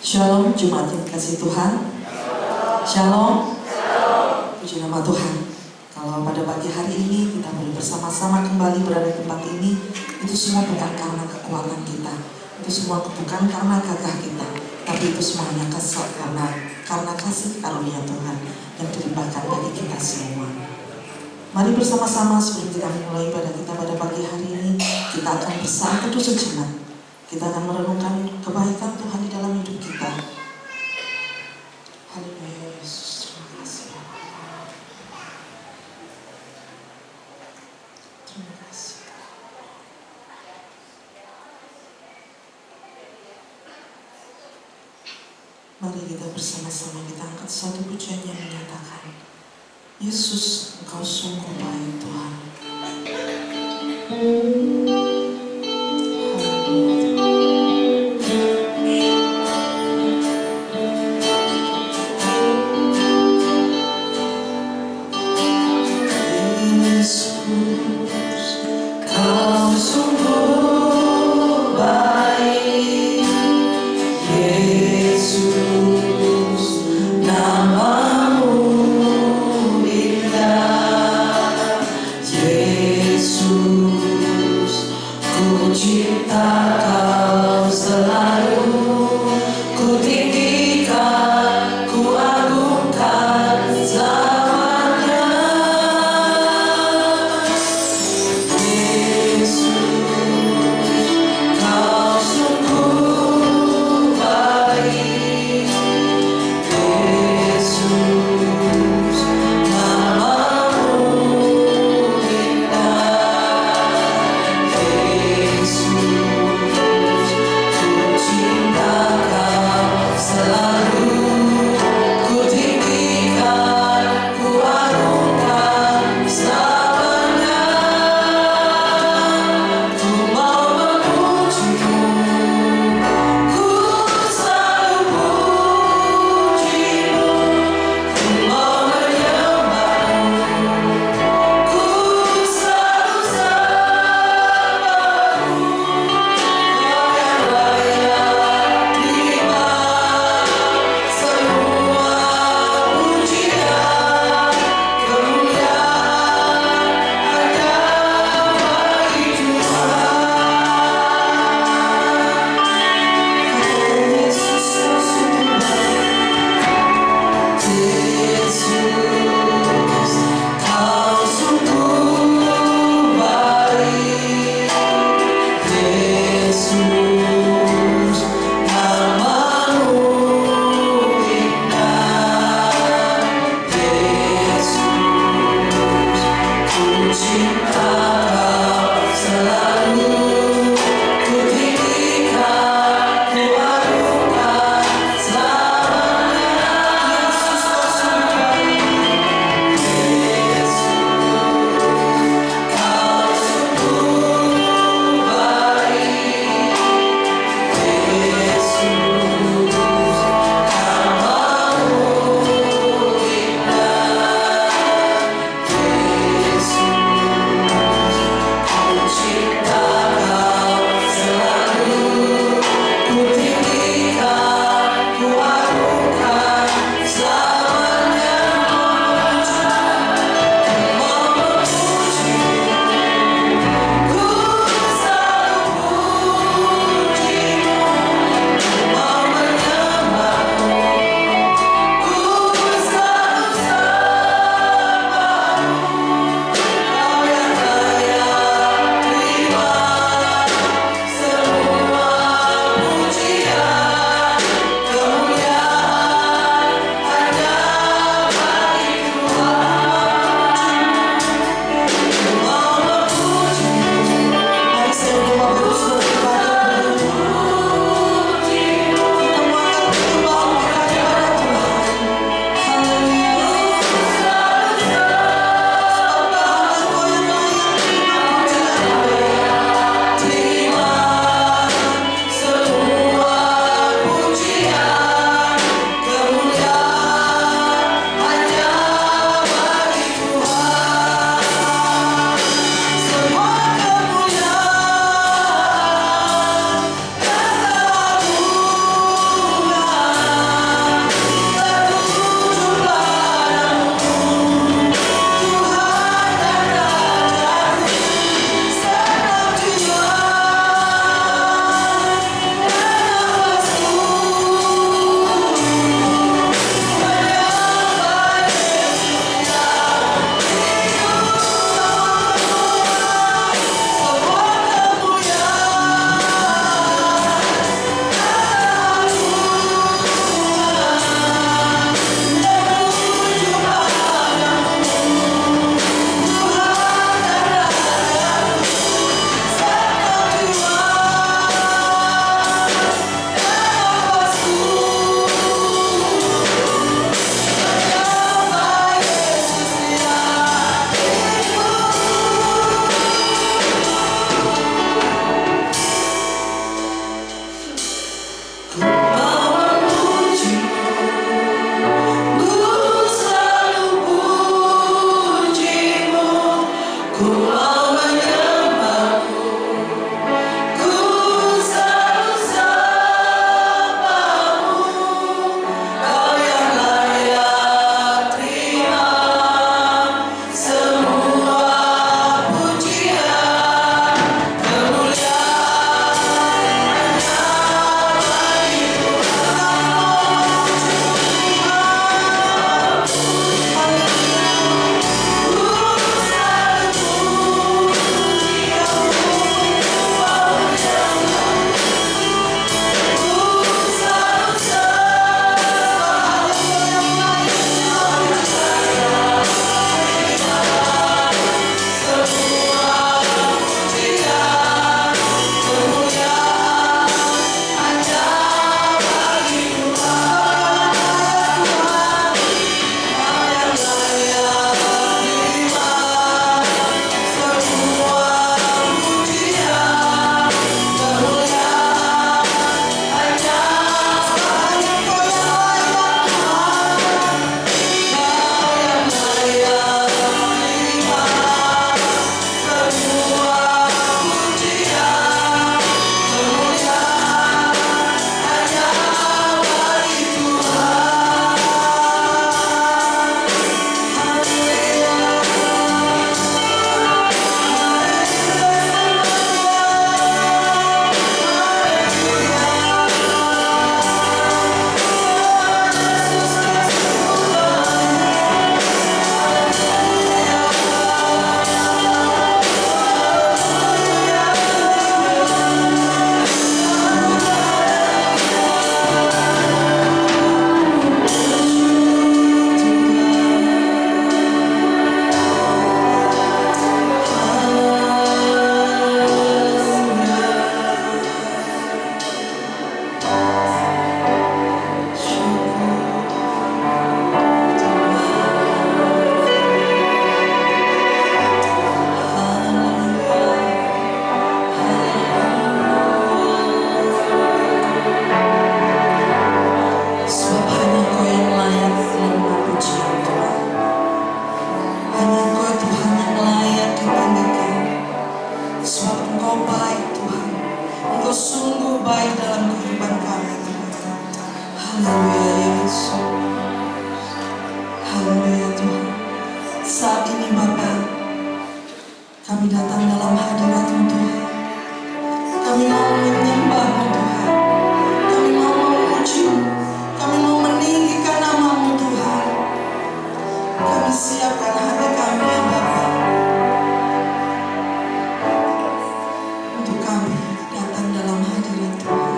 Shalom, Jemaat yang dikasihi Tuhan. Shalom. Puji nama Tuhan. Kalau pada pagi hari ini kita boleh bersama-sama kembali berada di tempat ini, itu semua bukan karena kekuatan kita, itu semua bukan karena gagah kita, tapi itu semuanya karena kasih karunia Tuhan yang dilimpahkan bagi kita semua. Mari bersama-sama sebelum kita memulai ibadah kita pada pagi hari ini, kita akan bersatu sejenak. Kita akan merenungkan kebaikan Tuhan di dalam hidup kita. Haleluya Yesus, terima kasih. Terima kasih. Mari kita bersama-sama kita angkat satu pujian yang menyatakan, Yesus, Engkau sungguh baik Tuhan. Namamu indah. Kami datang dalam hadirat-Mu Tuhan. Kami mau menyembah-Mu Tuhan. Kami mau memuji-Mu. Kami mau meninggikan nama-Mu Tuhan. Kami siapkan hati kami ya Bapa, untuk kami datang dalam hadirat Tuhan.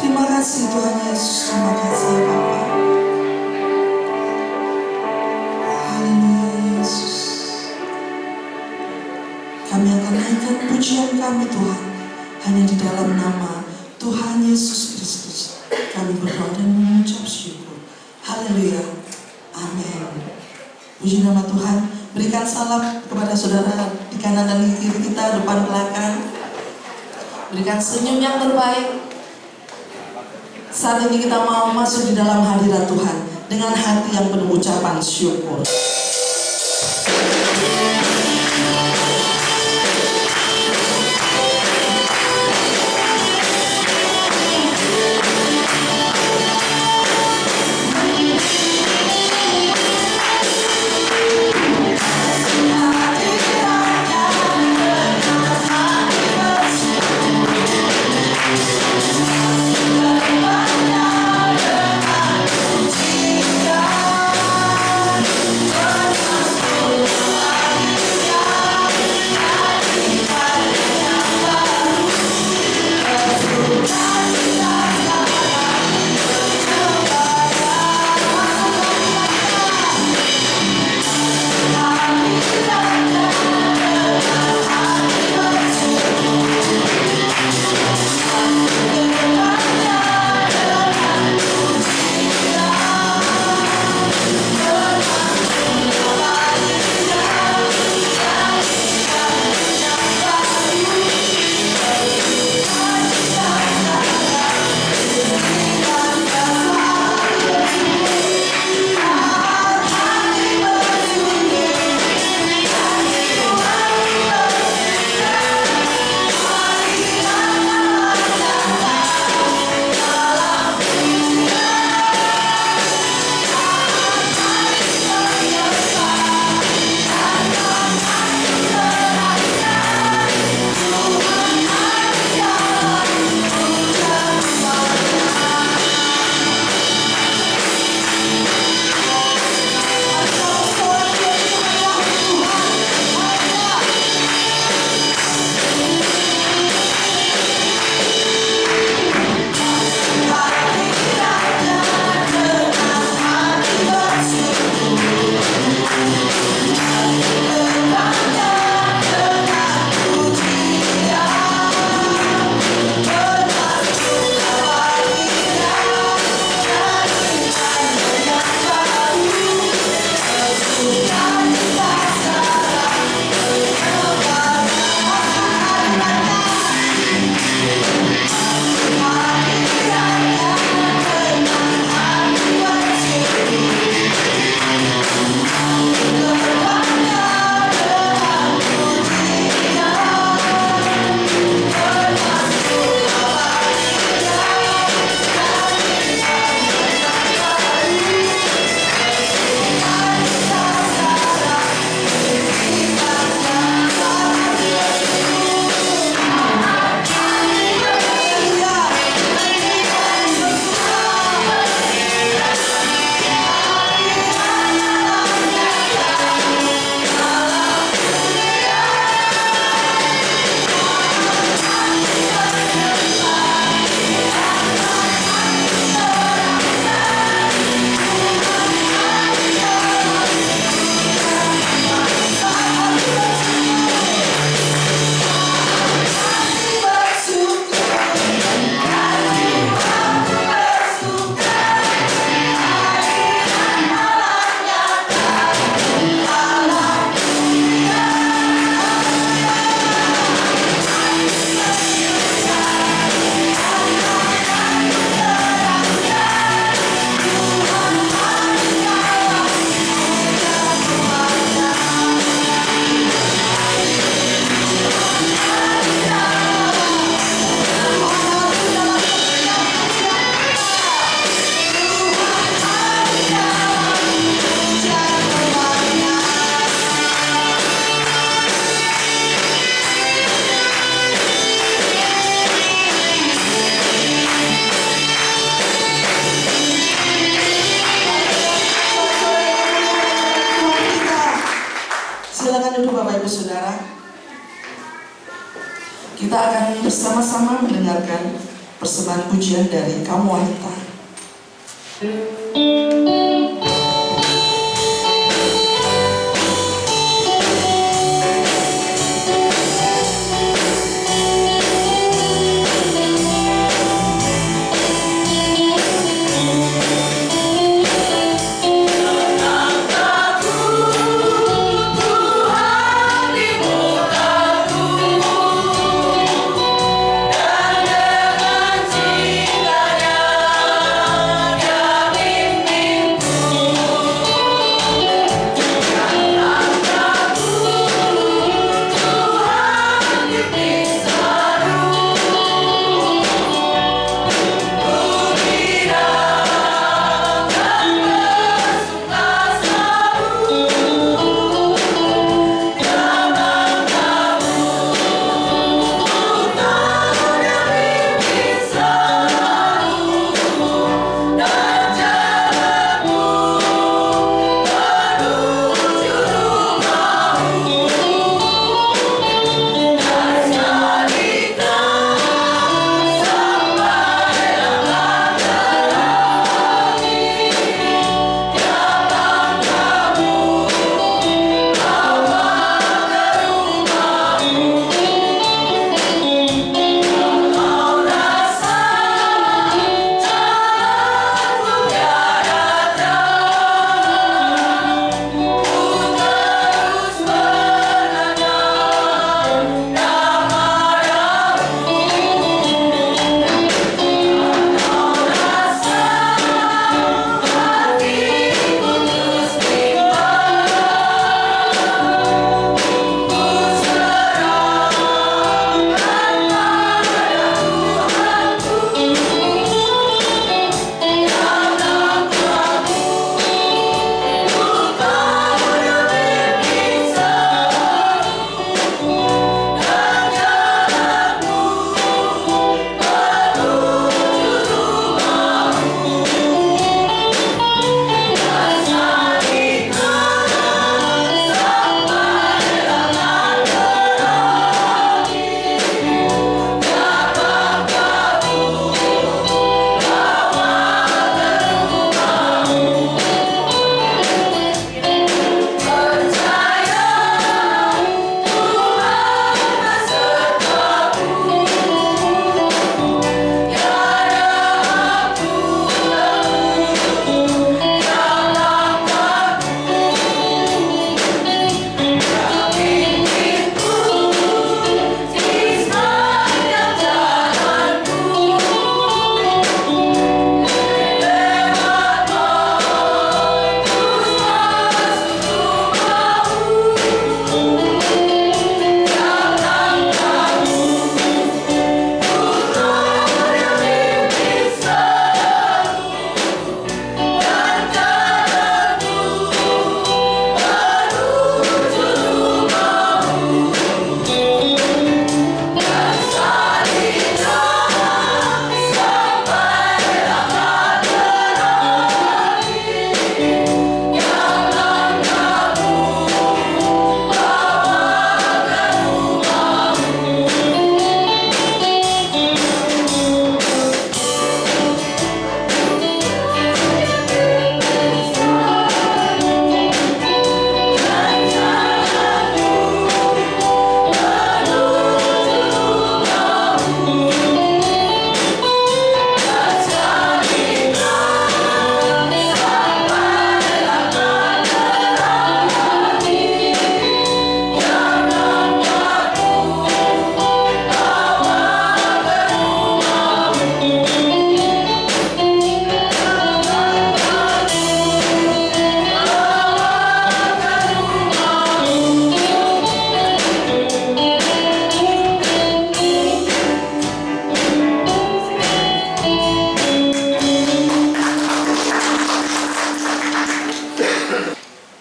Terima kasih Tuhan Yesus. Terima kasih ya Bapa. Haleluya Yesus. Kami akan naikkan pujian kami Tuhan hanya di dalam nama Tuhan Yesus Kristus. Kami berdoa dan mengucap syukur. Haleluya. Amin. Puji nama Tuhan. Berikan salam kepada saudara di kanan dan di kiri kita, depan belakang. Berikan senyum yang terbaik. Saat ini kita mau masuk di dalam hadirat Tuhan dengan hati yang penuh ucapan syukur. Oh Silakan duduk Bapak Ibu Saudara. Kita akan bersama-sama mendengarkan persembahan pujian dari kaum wanita.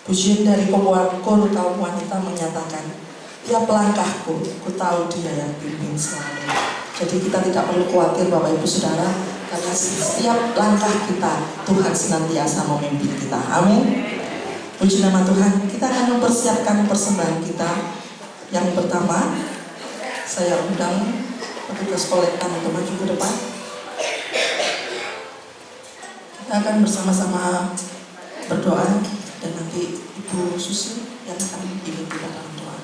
Pujian dari kor kaum wanita menyatakan, tiap langkahku, ku tahu Dia yang bimbing selalu. Jadi kita tidak perlu khawatir Bapak Ibu Saudara, karena setiap langkah kita Tuhan senantiasa memimpin kita. Amin. Puji nama Tuhan. Kita akan mempersiapkan persembahan kita. Yang pertama, saya undang petugas kolektan untuk maju ke depan. Kita akan bersama-sama berdoa dan nanti Ibu Susi yang akan memimpin kita dalam doa.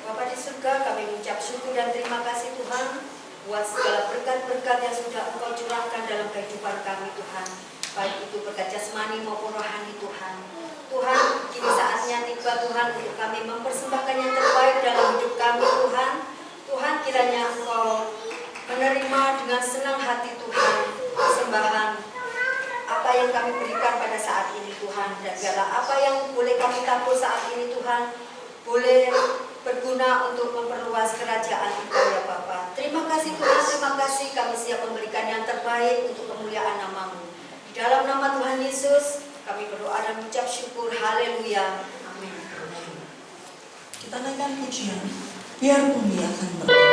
Bapa di surga, kami mengucap syukur dan terima kasih Tuhan buat segala berkat-berkat yang sudah Engkau curahkan dalam kehidupan kami Tuhan, baik itu berkat jasmani maupun rohani Tuhan. Tuhan, kini saatnya tiba Tuhan untuk kami mempersembahkan yang terbaik dalam hidup kami Tuhan. Tuhan, kiranya Engkau menerima dengan senang hati Tuhan persembahan apa yang kami berikan pada saat ini Tuhan, dan biarlah apa yang boleh kami tabur saat ini Tuhan boleh berguna untuk memperluas kerajaan Engkau ya Bapa. Terima kasih Tuhan, terima kasih, kami siap memberikan yang terbaik untuk kemuliaan nama-Mu. Di dalam nama Tuhan Yesus kami berdoa dan mengucap syukur. Haleluya. Amin. Kita naikkan pujian, biar bumi akan berdoa.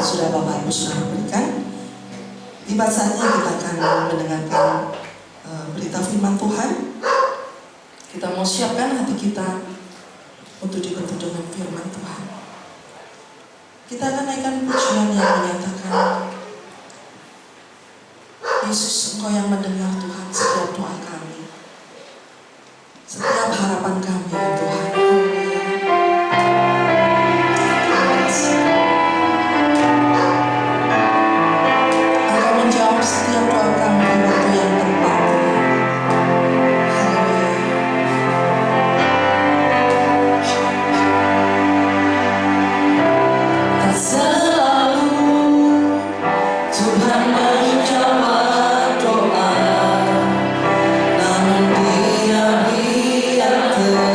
Sudah Bapak Ibu sudah memberikan. Tiba saatnya kita akan mendengarkan berita firman Tuhan. Kita mau siapkan hati kita untuk dibentuk dengan firman Tuhan. Kita akan naikkan pujian yang menyatakan, Yesus, Engkau yang mendengar Tuhan setiap doa kami, setiap harapan kami Tuhan. Setiap doa kami di waktu yang tepat. Tak selalu Tuhan menjawab doa, namun Dia terus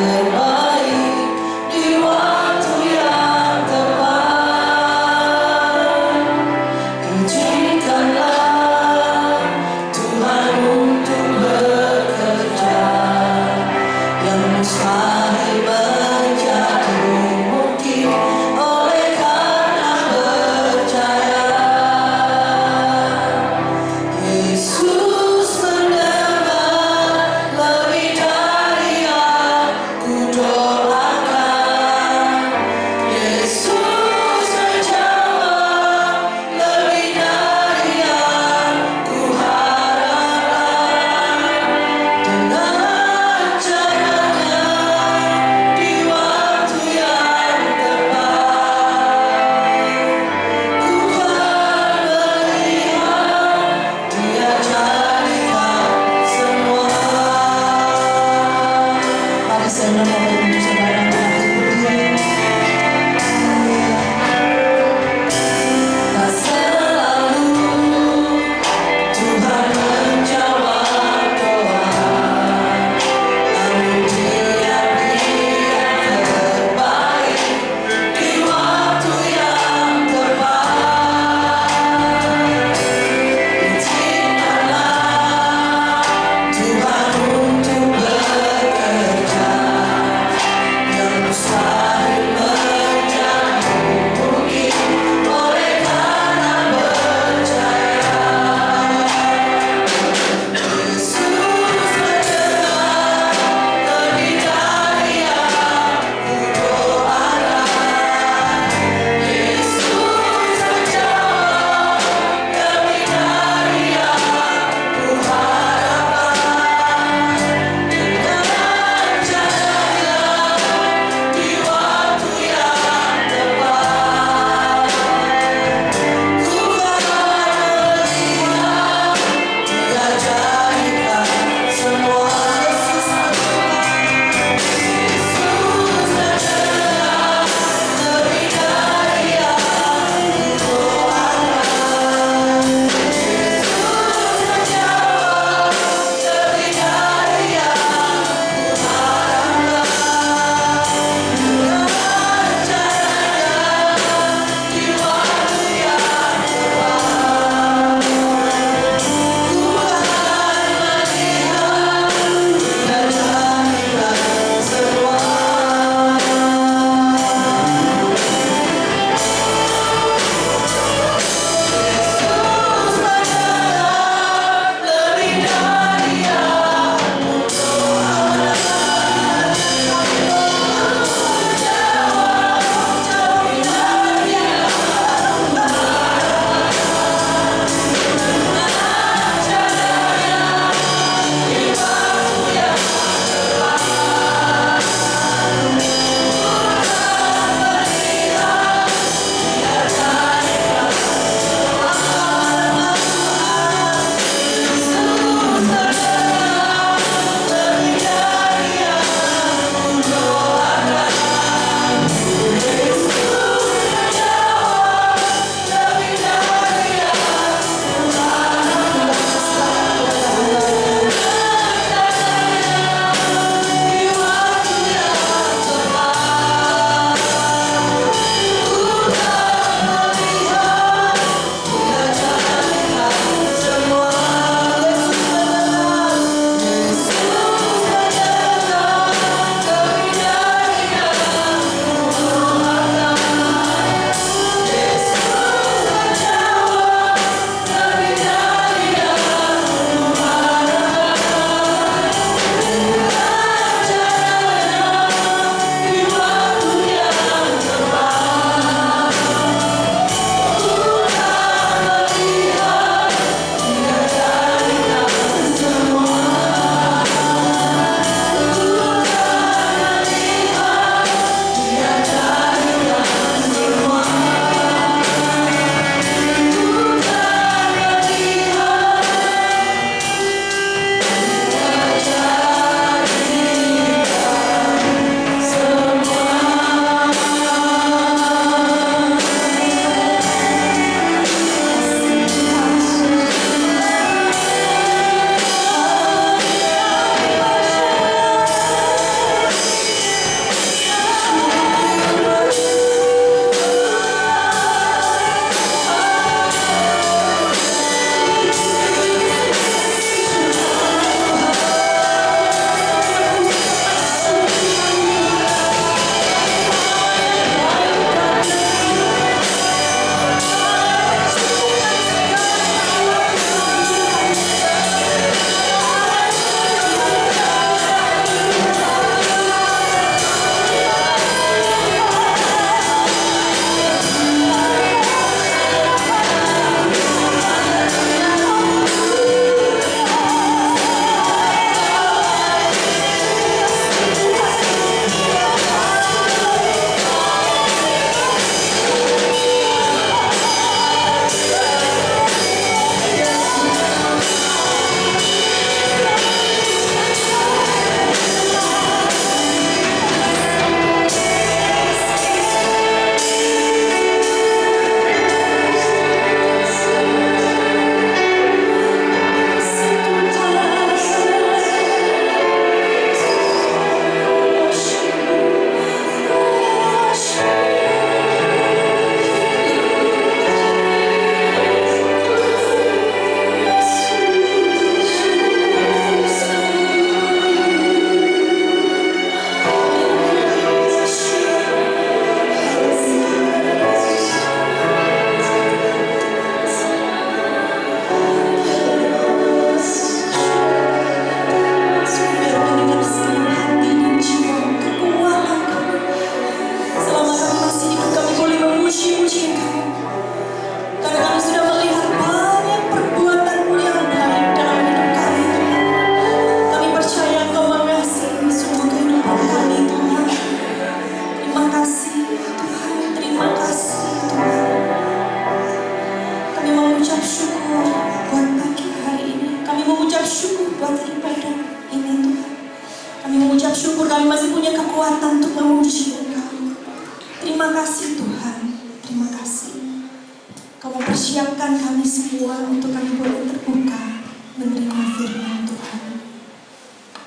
persiapkan kami semua untuk kami boleh terbuka menerima firman Tuhan.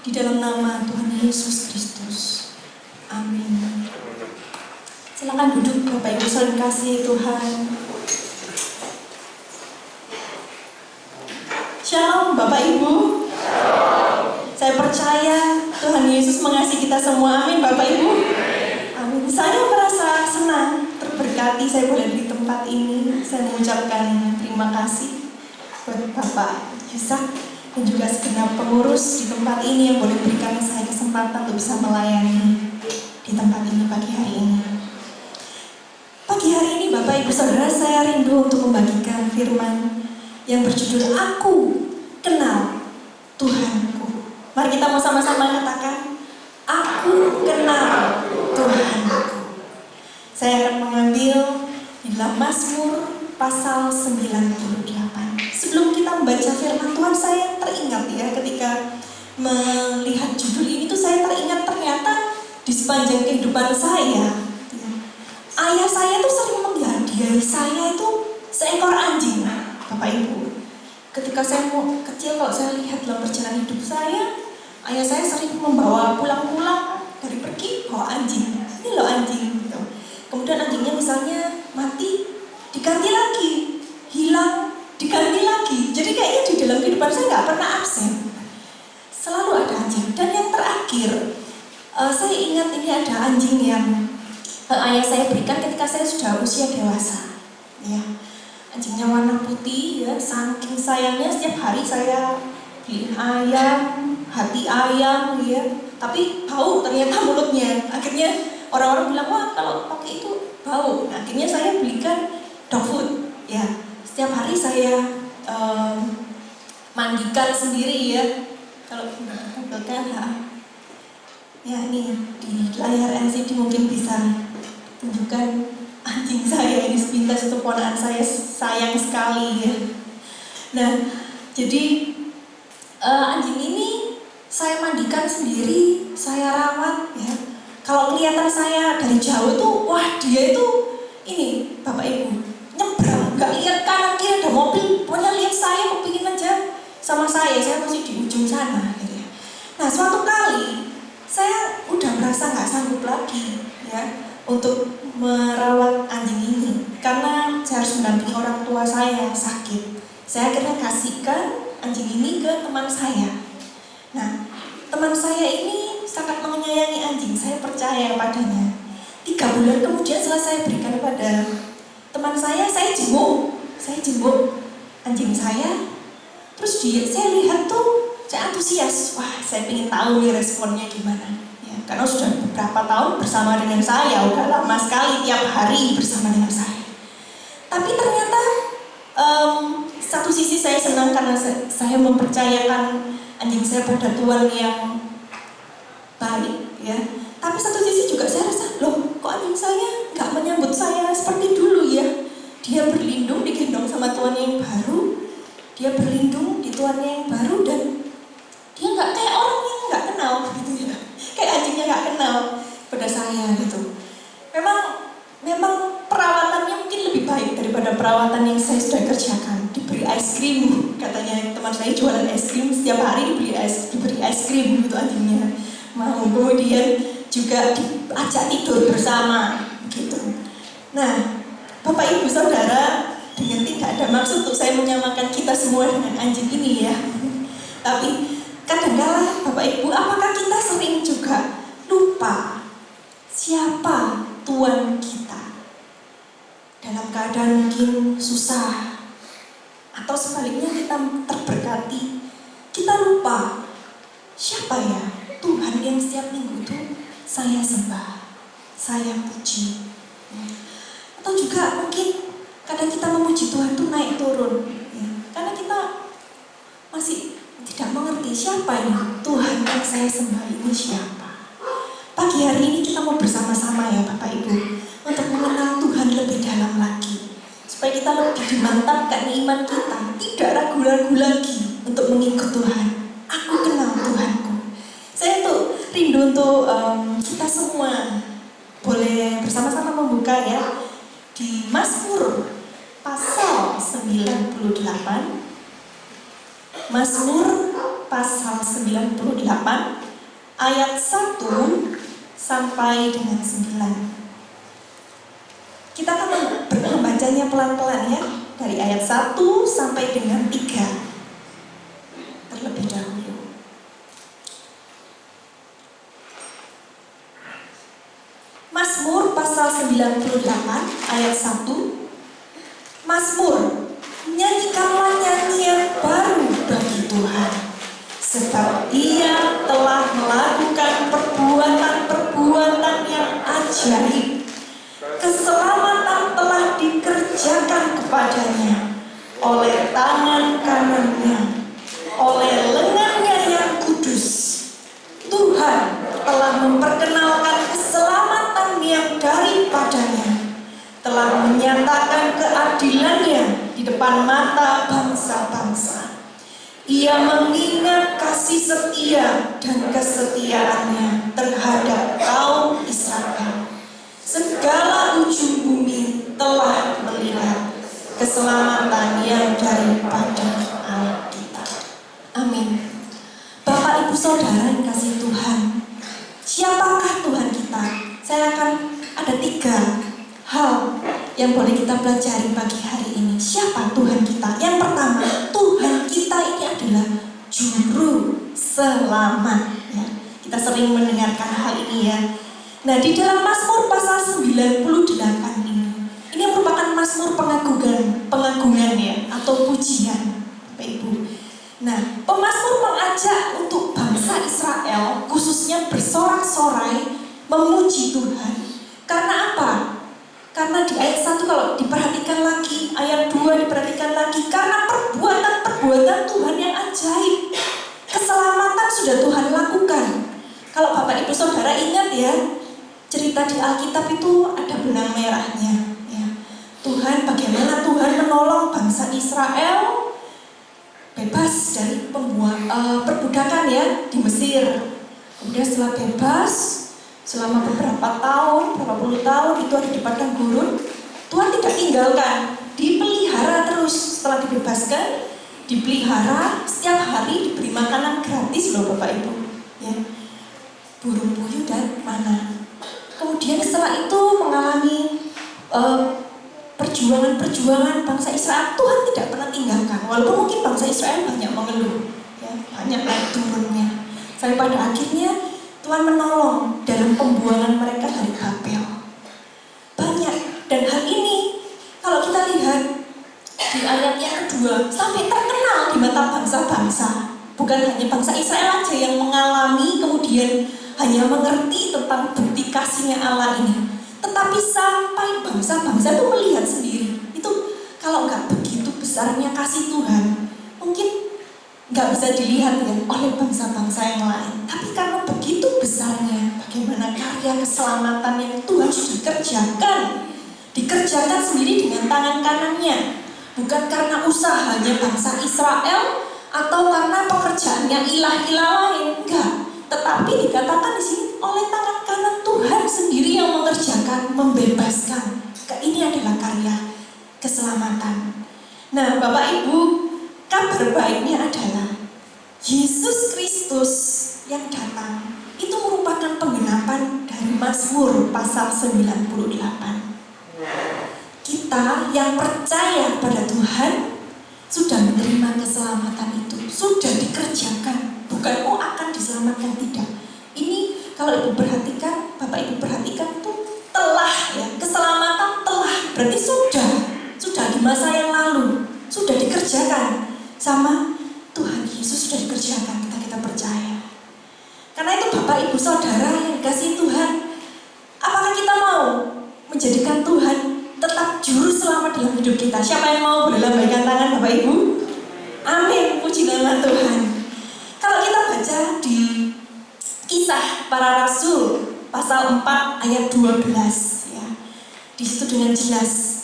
Di dalam nama Tuhan Yesus Kristus. Amin. Silakan duduk Bapak Ibu saudara kasih Tuhan. Shalom Bapak Ibu. Saya percaya Tuhan Yesus mengasihi kita semua. Amin Bapak Ibu. Amin. Saya merasa senang, terberkati saya boleh di tempat ini. Saya mengucapkan terima kasih buat Bapak Yusak dan juga segenap pengurus di tempat ini yang boleh berikan saya kesempatan untuk bisa melayani di tempat ini pagi hari ini. Pagi hari ini Bapak Ibu Saudara, saya rindu untuk membagikan firman yang berjudul Aku Kenal Tuhanku. Mari kita mau sama-sama katakan, Aku kenal Tuhanku. Saya akan mengambil di dalam Mazmur pasal 98. Sebelum kita membaca firman Tuhan, saya teringat ya ketika melihat judul ini tuh saya teringat ternyata di sepanjang kehidupan saya, ayah saya tuh sering menghadiahi saya itu seekor anjing, Bapak Ibu. Ketika saya kecil, kalau saya lihat dalam perjalanan hidup saya, ayah saya sering membawa pulang-pulang dari pergi bawa anjing. Ini loh anjing gitu. Kemudian anjingnya misalnya mati, diganti lagi, hilang, diganti lagi. Jadi kayaknya di dalam kehidupan saya nggak pernah absen. Selalu ada anjing. Dan yang terakhir, saya ingat ini ada anjing yang ayah saya berikan ketika saya sudah usia dewasa. Ya, anjingnya warna putih ya, saking sayangnya setiap hari saya beli ayam, hati ayam ya. Tapi bau ternyata mulutnya. Akhirnya orang-orang bilang, wah kalau pakai itu bau. Nah, akhirnya saya belikan dog food ya. Setiap hari saya mandikan sendiri ya. Kalau bukan ya, ini di layar LCD mungkin bisa tunjukkan anjing saya ini sepintas, itu ponakan saya, sayang sekali ya. Nah, jadi anjing ini saya mandikan sendiri, saya rawat ya. Kalau kelihatan saya dari jauh tuh, wah dia itu ini Bapak Ibu nyebrang, nggak lihat kanan kiri ada mobil, pokoknya lihat saya kepingin aja sama saya masih di ujung sana gitu ya. Nah, suatu kali saya udah merasa nggak sanggup lagi ya untuk merawat anjing ini karena saya harus mendampingi orang tua saya yang sakit. Saya akhirnya kasihkan anjing ini ke teman saya. Nah, teman saya ini sangat menyayangi anjing, saya percaya padanya. 3 bulan kemudian setelah saya berikan pada teman saya jenguk anjing saya. Terus saya lihat tuh, saya antusias. Wah, saya ingin tahu nih responnya gimana. Ya, karena sudah beberapa tahun bersama dengan saya, udah lama sekali tiap hari bersama dengan saya. Tapi ternyata satu sisi saya senang karena saya mempercayakan anjing saya pada Tuhan yang baik, ya. Tapi satu sisi juga saya rasa, loh, kok anjing saya nggak menyambut saya seperti dulu ya? Dia berlindung digendong sama Tuhan yang baru. Dia berlindung di Tuhannya yang baru dan dia nggak kayak orang yang nggak kenal gitu ya, kayak anjingnya nggak kenal pada saya gitu. Memang perawatannya mungkin lebih baik daripada perawatan yang saya sudah kerjakan. Diberi es krim, katanya teman saya jualan es krim, setiap hari diberi es krim gitu anjingnya mau. Kemudian juga diajak tidur bersama gitu. Nah, Bapak Ibu Saudara, dengan tidak ada maksud untuk saya menyamakan kita semua dengan anjing ini ya. Tapi kadang-kala Bapak Ibu, apakah kita sering juga lupa siapa Tuhan kita? Dalam keadaan mungkin susah atau sebaliknya kita terberkati, kita lupa siapa ya Tuhan yang setiap minggu itu saya sembah, saya puji. Atau juga mungkin kadang kita memuji Tuhan itu naik turun ya. Karena kita masih tidak mengerti siapa ini Tuhan yang saya sembah ini siapa. Pagi hari ini kita mau bersama-sama ya Bapak Ibu untuk mengenal Tuhan lebih dalam lagi, supaya kita lebih dimantapkan iman kita, tidak ragu-ragu lagi untuk mengikut Tuhan. Aku kenal Tuhanku. Saya tuh rindu untuk kita semua boleh bersama-sama membuka ya di Mazmur pasal 98. Mazmur pasal 98 ayat 1 sampai dengan 9. Kita akan membacanya pelan-pelan ya, dari ayat 1 sampai dengan 3 terlebih dahulu. Mazmur pasal 98 ayat 1. Mazmur, nyanyikanlah nyanyian baru bagi Tuhan, sebab Ia telah melakukan perbuatan-perbuatan yang ajaib. Keselamatan telah dikerjakan kepadanya oleh tangan kanannya, oleh lengannya yang kudus. Tuhan telah memperkenalkan keselamatan yang daripadanya, telah menyatakan keadilannya di depan mata bangsa-bangsa. Ia mengingat kasih setia dan kesetiaannya terhadap kaum Israel. Segala ujung bumi telah melihat keselamatan yang daripada Allah kita. Amin. Bapak, Ibu, Saudara yang kasih Tuhan, siapakah Tuhan kita? Saya akan ada 3 hal yang boleh kita pelajari pagi hari ini. Siapa Tuhan kita? Yang pertama, Tuhan kita ini adalah Juru Selamat. Ya, kita sering mendengarkan hal ini ya. Nah, di dalam Mazmur pasal 98 ini merupakan Mazmur pengagungan ya, atau pujian, Bapak Ibu. Nah, pemazmur mengajak untuk bangsa Israel khususnya bersorak-sorai memuji Tuhan. Karena apa? Karena di ayat 1 kalau diperhatikan lagi, ayat 2 diperhatikan lagi, karena perbuatan-perbuatan Tuhan yang ajaib. Keselamatan sudah Tuhan lakukan. Kalau Bapak Ibu Saudara ingat ya, cerita di Alkitab itu ada benang merahnya ya. Bagaimana Tuhan menolong bangsa Israel bebas dari perbudakan ya di Mesir. Kemudian setelah bebas, selama beberapa tahun, berapa puluh tahun itu ada di padang gurun, Tuhan tidak tinggalkan, dipelihara terus. Setelah dibebaskan, dipelihara, setiap hari diberi makanan gratis loh Bapak Ibu ya. Burung puyuh dan mana. Kemudian setelah itu mengalami perjuangan bangsa Israel, Tuhan tidak pernah tinggalkan. Walaupun mungkin bangsa Israel banyak mengeluh, ya, banyak naik turunnya. Sampai pada akhirnya Tuhan menolong dalam pembuangan mereka dari Babel. Banyak, dan hal ini kalau kita lihat di ayat yang kedua sampai terkenal di mata bangsa-bangsa. Bukan hanya bangsa Israel aja yang mengalami kemudian hanya mengerti tentang bukti kasihnya Allah ini, tetapi sampai bangsa-bangsa itu melihat sendiri. Itu kalau nggak begitu besarnya kasih Tuhan, mungkin nggak bisa dilihat ya oleh bangsa-bangsa yang lain. Tapi karena begitu besarnya, bagaimana karya keselamatan yang Tuhan sudah dikerjakan sendiri dengan tangan kanannya, bukan karena usahanya bangsa Israel atau karena pekerjaannya ilah-ilah lain, enggak. Tetapi dikatakan di sini oleh tangan kanan Tuhan sendiri yang mengerjakan, membebaskan. Ini adalah karya keselamatan. Nah, Bapak Ibu, kabar baiknya adalah Yesus Kristus yang datang itu merupakan penggenapan dari Mazmur pasal 98. Kita yang percaya pada Tuhan sudah menerima keselamatan itu, sudah dikerjakan. Bukan akan diselamatkan, tidak. Ini kalau Ibu perhatikan, Bapak Ibu perhatikan itu telah ya, keselamatan telah, berarti sudah di masa yang lalu, sudah dikerjakan sama Tuhan Yesus, sudah dikerjakan, kita percaya. Karena itu Bapak Ibu Saudara yang dikasihi Tuhan, apakah kita mau menjadikan Tuhan tetap juru selamat dalam hidup kita? Siapa yang mau? Boleh lambaikan tangan Bapak Ibu. Amin, puji nama Tuhan. Kalau kita baca di Kisah Para Rasul pasal 4 ayat 12 ya, di situ dengan jelas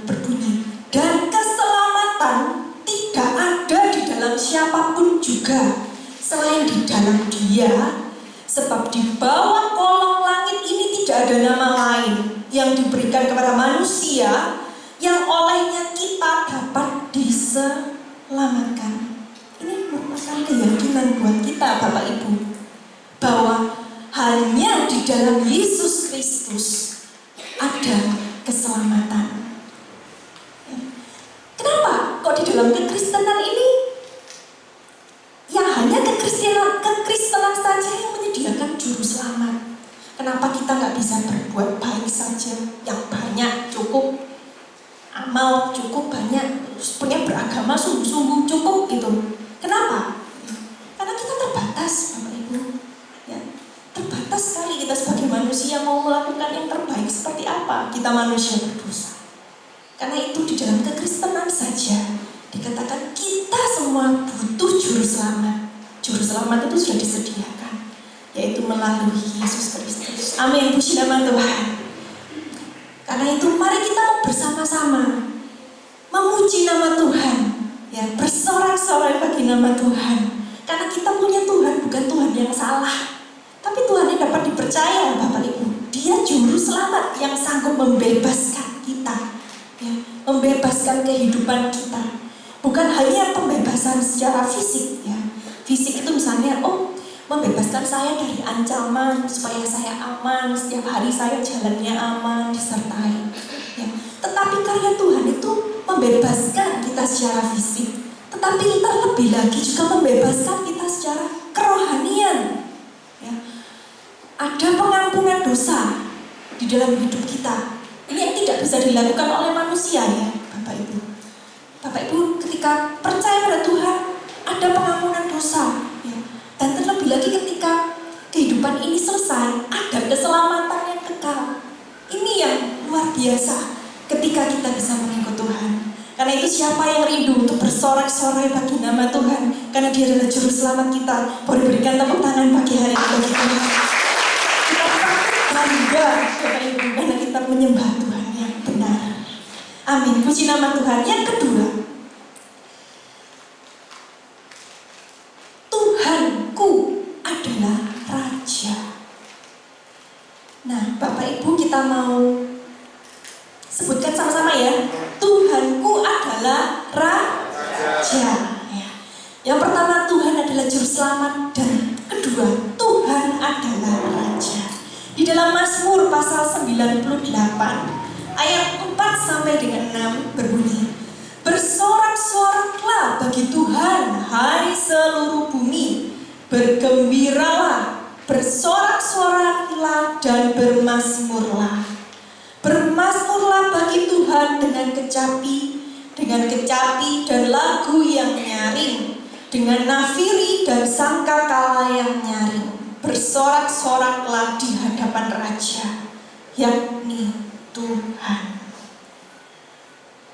berbunyi, dan keselamatan tidak ada di dalam siapapun juga selain di dalam Dia, sebab di bawah kolong langit ini tidak ada nama lain yang diberikan kepada manusia yang olehnya kita dapat diselamatkan. Ini merupakan keyakinan buat kita Bapak Ibu, bahwa hanya di dalam Yesus Kristus ada keselamatan. Kenapa kok di dalam kekristenan ini yang hanya kekristenan saja yang menyediakan juru selamat? Kenapa kita nggak bisa berbuat baik saja yang banyak cukup, amal cukup banyak, punya beragama sungguh-sungguh cukup gitu? Kenapa? Karena kita terbatas Bapak Ibu, ya. Terbatas sekali kita sebagai manusia mau melakukan yang terbaik seperti apa? Kita manusia berdosa. Karena itu di dalam kekristenan saja dikatakan kita semua butuh juru selamat. Juru selamat itu sudah disediakan, yaitu melalui Yesus Kristus. Amin, puji nama Tuhan. Karena itu mari kita bersama-sama memuji nama Tuhan, ya, bersorak-sorai bagi nama Tuhan. Karena kita punya Tuhan, bukan Tuhan yang salah, tapi Tuhan yang dapat dipercaya Bapak Ibu. Dia juru selamat yang sanggup membebaskan kita, ya, membebaskan kehidupan kita. Bukan hanya pembebasan secara fisik, ya. Fisik itu misalnya, membebaskan saya dari ancaman supaya saya aman, setiap hari saya jalannya aman, disertai, ya. Tetapi karya Tuhan itu membebaskan kita secara fisik, tetapi terlebih lagi juga membebaskan kita secara kerohanian, ya. Ada pengampunan dosa di dalam hidup kita. Ini yang tidak bisa dilakukan oleh manusia, ya Bapak Ibu. Bapak Ibu ketika percaya pada Tuhan ada pengampunan dosa, ya. Dan terlebih lagi ketika kehidupan ini selesai ada keselamatan yang kekal. Ini yang luar biasa ketika kita bisa mengikut Tuhan. Karena itu siapa yang rindu untuk bersorak-sorai bagi nama Tuhan, karena Dia adalah juru selamat kita. Boleh berikan tepuk tangan pagi hari ini bagi Tuhan. Kita bangga Bapak Ibu karena kita menyembah Tuhan yang benar. Amin, puji nama Tuhan. Yang kedua, Tuhanku adalah Raja. Nah, Bapak Ibu kita mau sebutkan sama-sama ya. Tuhanku adalah Raja. Ya. Yang pertama, Tuhan adalah juru selamat, dan kedua, Tuhan adalah Raja. Di dalam Mazmur pasal 98 ayat 4 sampai dengan 6 berbunyi, bersorak-soraklah bagi Tuhan, hai seluruh bumi, bergembiralah, bersorak-soraklah dan bermazmurlah. Bermazmurlah bagi Tuhan dengan kecapi dan lagu yang nyaring, dengan nafiri dan sangkakala yang nyaring. Bersorak-soraklah di hadapan Raja, yakni Tuhan.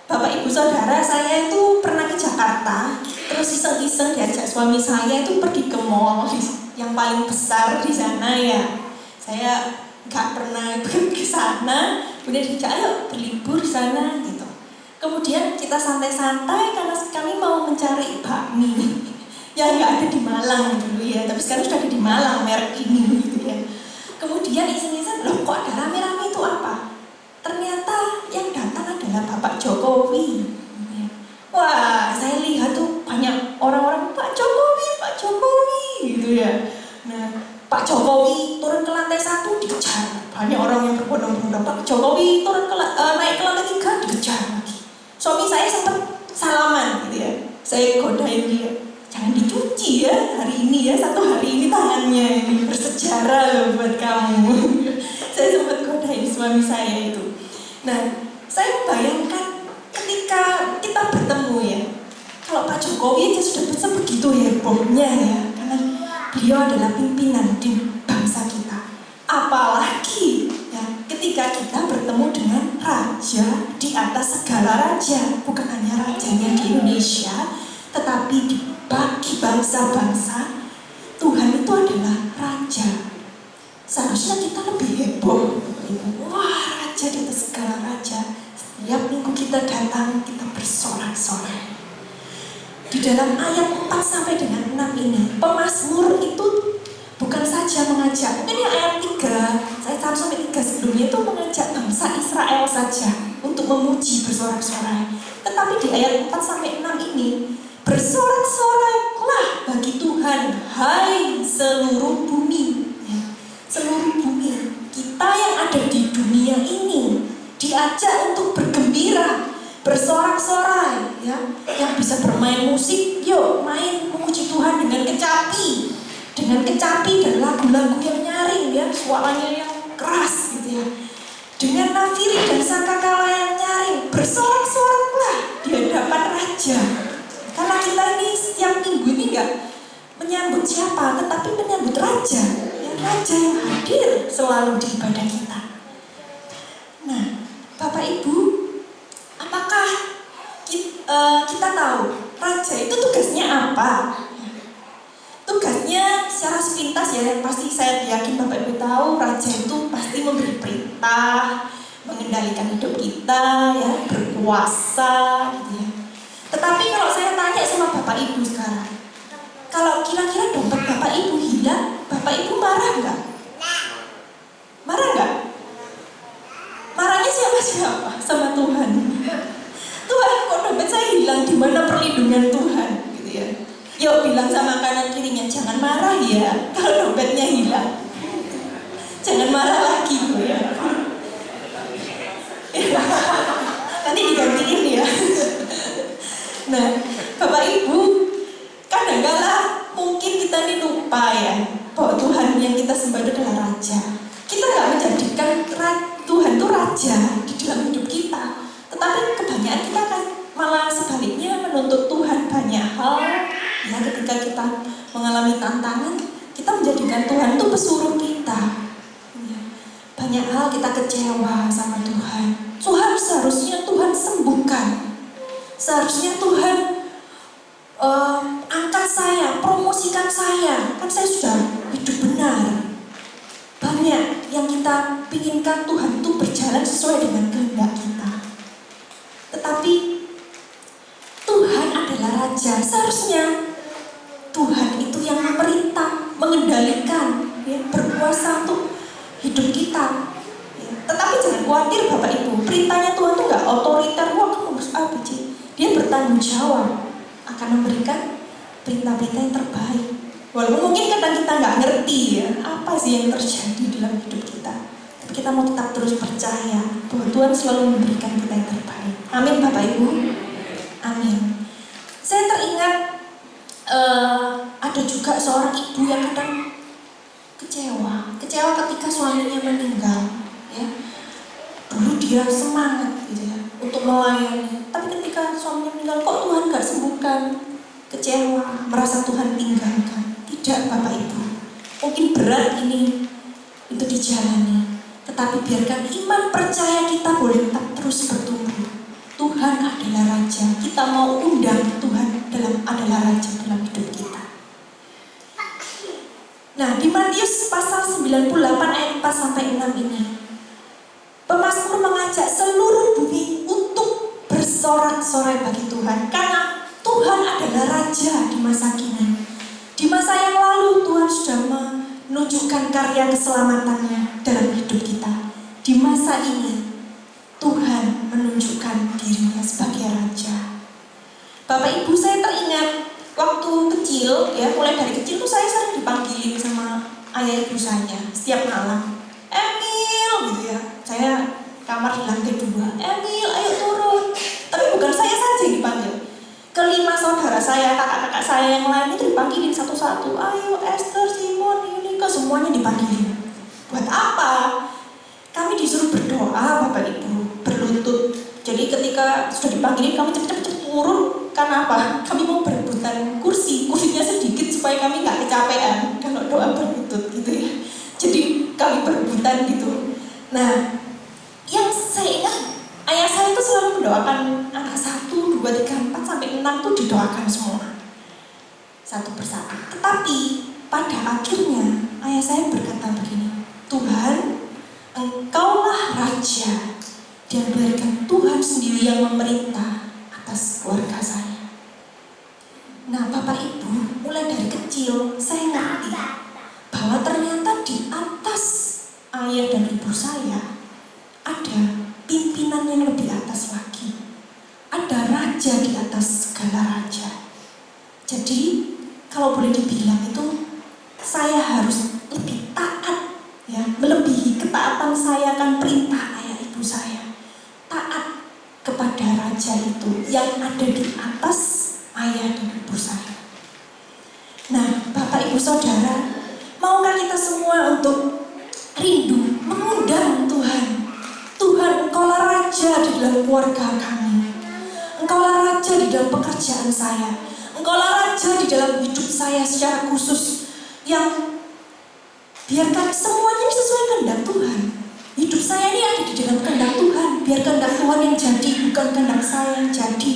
Bapak Ibu Saudara, saya itu pernah ke Jakarta, terus iseng-iseng diajak suami saya itu pergi ke mall yang paling besar di sana, ya. Saya nggak pernah pergi ke sana, kemudian diajak ayo berlibur di sana gitu. Kemudian kita santai-santai karena kami mau mencari bakmi yang nggak ada di Malang dulu, ya, tapi sekarang sudah ada di Malang merek ini gitu, ya. Kemudian iseng-iseng, loh kok ada rame-rame itu apa? Ternyata yang datang adalah Bapak Jokowi. Wah, saya lihat tuh banyak orang-orang Pak Jokowi gitu, ya. Nah, Pak Jokowi turun ke lantai 1 dikejar. Banyak orang yang berbondong-bondong. Pak Jokowi turun naik ke lantai 3 dikejar lagi. Suami saya sempat salaman gitu, ya. Saya godain dia, jangan dicuci ya hari ini, ya, satu hari ini tangannya ini bersejarah loh buat kamu. Saya sempat godain suami saya itu. Nah, saya membayangkan ketika kita bertemu, ya, kalau Pak Jokowi aja sudah bisa begitu hebohnya, ya, karena beliau adalah pimpinan di bangsa kita. Apalagi, ya, ketika kita bertemu dengan Raja di atas segala raja, bukan hanya rajanya di Indonesia, tetapi bagi bangsa-bangsa, Tuhan itu adalah Raja. Seharusnya kita lebih heboh. Wah, Raja di atas segala raja. Setiap minggu kita datang, kita bersorak-sorai. Di dalam ayat 4 sampai dengan 6 ini, pemazmur itu bukan saja mengajak, mungkin yang ayat 3, saya 1 sampai 3 sebelumnya itu mengajak bangsa Israel saja untuk memuji bersorak-sorai. Tetapi di ayat 4-6 ini, bersorak-soraklah bagi Tuhan, hai seluruh bumi. Ya, seluruh bumi, kita yang ada di dunia ini diajak untuk bergembira, bersorak-sorai, ya. Yang bisa bermain musik, yuk main memuji Tuhan dengan kecapi dan lagu-lagu yang nyaring, ya, suaranya yang keras gitu ya. Dengan nafiri dan sangkakala yang nyaring, bersorak-soraklah di hadapan Raja. Karena kita ini setiap minggu ini enggak menyambut siapa, tetapi menyambut Raja, ya, Raja yang hadir selalu di ibadah kita. Nah, Bapak Ibu, apakah kita tahu Raja itu tugasnya apa? Tugasnya secara sepintas ya, yang pasti saya yakin Bapak Ibu tahu, Raja itu pasti memberi perintah, mengendalikan hidup kita, ya, berkuasa gitu ya. Tetapi kalau saya tanya sama Bapak Ibu sekarang, kalau kira-kira dompet Bapak Ibu hilang, Bapak Ibu marah nggak? Marah nggak? Marahnya siapa? Sama Tuhan. Tuhan, kok dompet saya hilang? Di mana perlindungan Tuhan? Gitu ya. Yuk bilang sama kanan kirinya, jangan marah ya kalau dompetnya hilang. Jangan marah lagi ya. Nanti digantiin ya. Nah, Bapak Ibu, kadang-kala mungkin kita ini lupa ya bahwa Tuhan yang kita sembah itu adalah Raja. Kita nggak menjadikan Tuhan itu Raja di dalam hidup kita, tetapi kebanyakan kita kan malah sebaliknya menuntut Tuhan banyak hal. Ya, ketika kita mengalami tantangan, kita menjadikan Tuhan itu pesuruh kita. Ya, banyak hal kita kecewa sama Tuhan. Seharusnya Tuhan sembuhkan. Seharusnya Tuhan angkat saya, promosikan saya. Kan saya sudah hidup benar. Banyak yang kita inginkan Tuhan itu berjalan sesuai dengan kehendak kita. Tetapi Tuhan adalah Raja. Seharusnya Tuhan itu yang memerintah, mengendalikan, ya, berkuasa untuk hidup kita. Ya. Tetapi jangan khawatir Bapak Ibu, perintahnya Tuhan itu nggak otoriter, wah kamu harus A, B, C. Dia bertanggung jawab akan memberikan perintah-perintah yang terbaik. Walaupun mungkin kadang kita nggak ngerti ya apa sih yang terjadi dalam hidup kita, tapi kita mau tetap terus percaya bahwa Tuhan selalu memberikan kita yang terbaik. Amin Bapak Ibu. Amin. Saya teringat ada juga seorang ibu yang kadang kecewa ketika suaminya meninggal. Ya, dulu dia semangat gitu ya untuk melayani, tapi ketika suaminya meninggal, kok Tuhan nggak sembuhkan? Kecewa, merasa Tuhan tinggalkan. Tidak Bapak Ibu, mungkin berat ini untuk dijalani, tetapi biarkan iman percaya kita boleh tetap terus bertumbuh. Tuhan adalah Raja, kita mau undang Tuhan adalah Raja dalam hidup kita. Nah, di Matius pasal 98 ayat 4-6 ini, pemazmur mengajak seluruh bumi untuk bersorak-sorai bagi Tuhan, karena Tuhan adalah Raja di masa kini. Di masa yang lalu Tuhan sudah menunjukkan karya keselamatannya dalam hidup kita. Di masa ini Tuhan menunjukkan dirinya sebagai Raja. Bapak Ibu, saya teringat waktu kecil, ya, mulai dari kecil tuh saya sering dipanggilin sama ayah ibu saya setiap malam. Emil, gitu ya. Saya kamar di lantai 2. Emil, ayo turun. Tapi bukan saya saja yang dipanggil. Kelima saudara saya, kakak-kakak saya yang lain itu dipanggilin satu-satu. Ayo Esther, Simon, Yunika, semuanya dipanggilin. Buat apa? Kami disuruh berdoa Bapak Ibu, berlutut. Jadi ketika sudah dipanggilin, kami cepet-cepet turun. Karena apa? Kami mau berebutan kursinya sedikit supaya kami nggak kecapean kalau doa berlutut gitu ya. Jadi kami berebutan gitu. Nah, yang saya ingat, ayah saya itu selalu mendoakan anak 1, 2, 3, 4 sampai 6 itu didoakan semua satu persatu. Tetapi pada akhirnya ayah saya berkata begini, Tuhan, Engkaulah Raja, dan biarkan Tuhan sendiri yang memerintah atas keluarga saya. Nah Bapak Ibu, mulai dari kecil saya ngerti bahwa ternyata di atas ayah dan ibu saya ada pimpinan yang lebih atas lagi. Ada Jadi kalau boleh dibilang itu saya harus lebih taat, ya, melebihi ketaatan saya akan perintah ayah ibu saya. Taat kepada raja itu yang ada di atas ayah dan ibu saya. Nah, Bapak Ibu Saudara, maukah kita semua untuk rindu mengundang Tuhan? Tuhan, Engkaulah Raja di dalam keluarga kami. Engkaulah Raja di dalam pekerjaan saya. Engkaulah Raja di dalam hidup saya secara khusus, yang biarkan semuanya sesuai kehendak Tuhan. Hidup saya ini ada di dalam kehendak Tuhan. Biar kehendak Tuhan yang jadi, bukan kehendak saya yang jadi.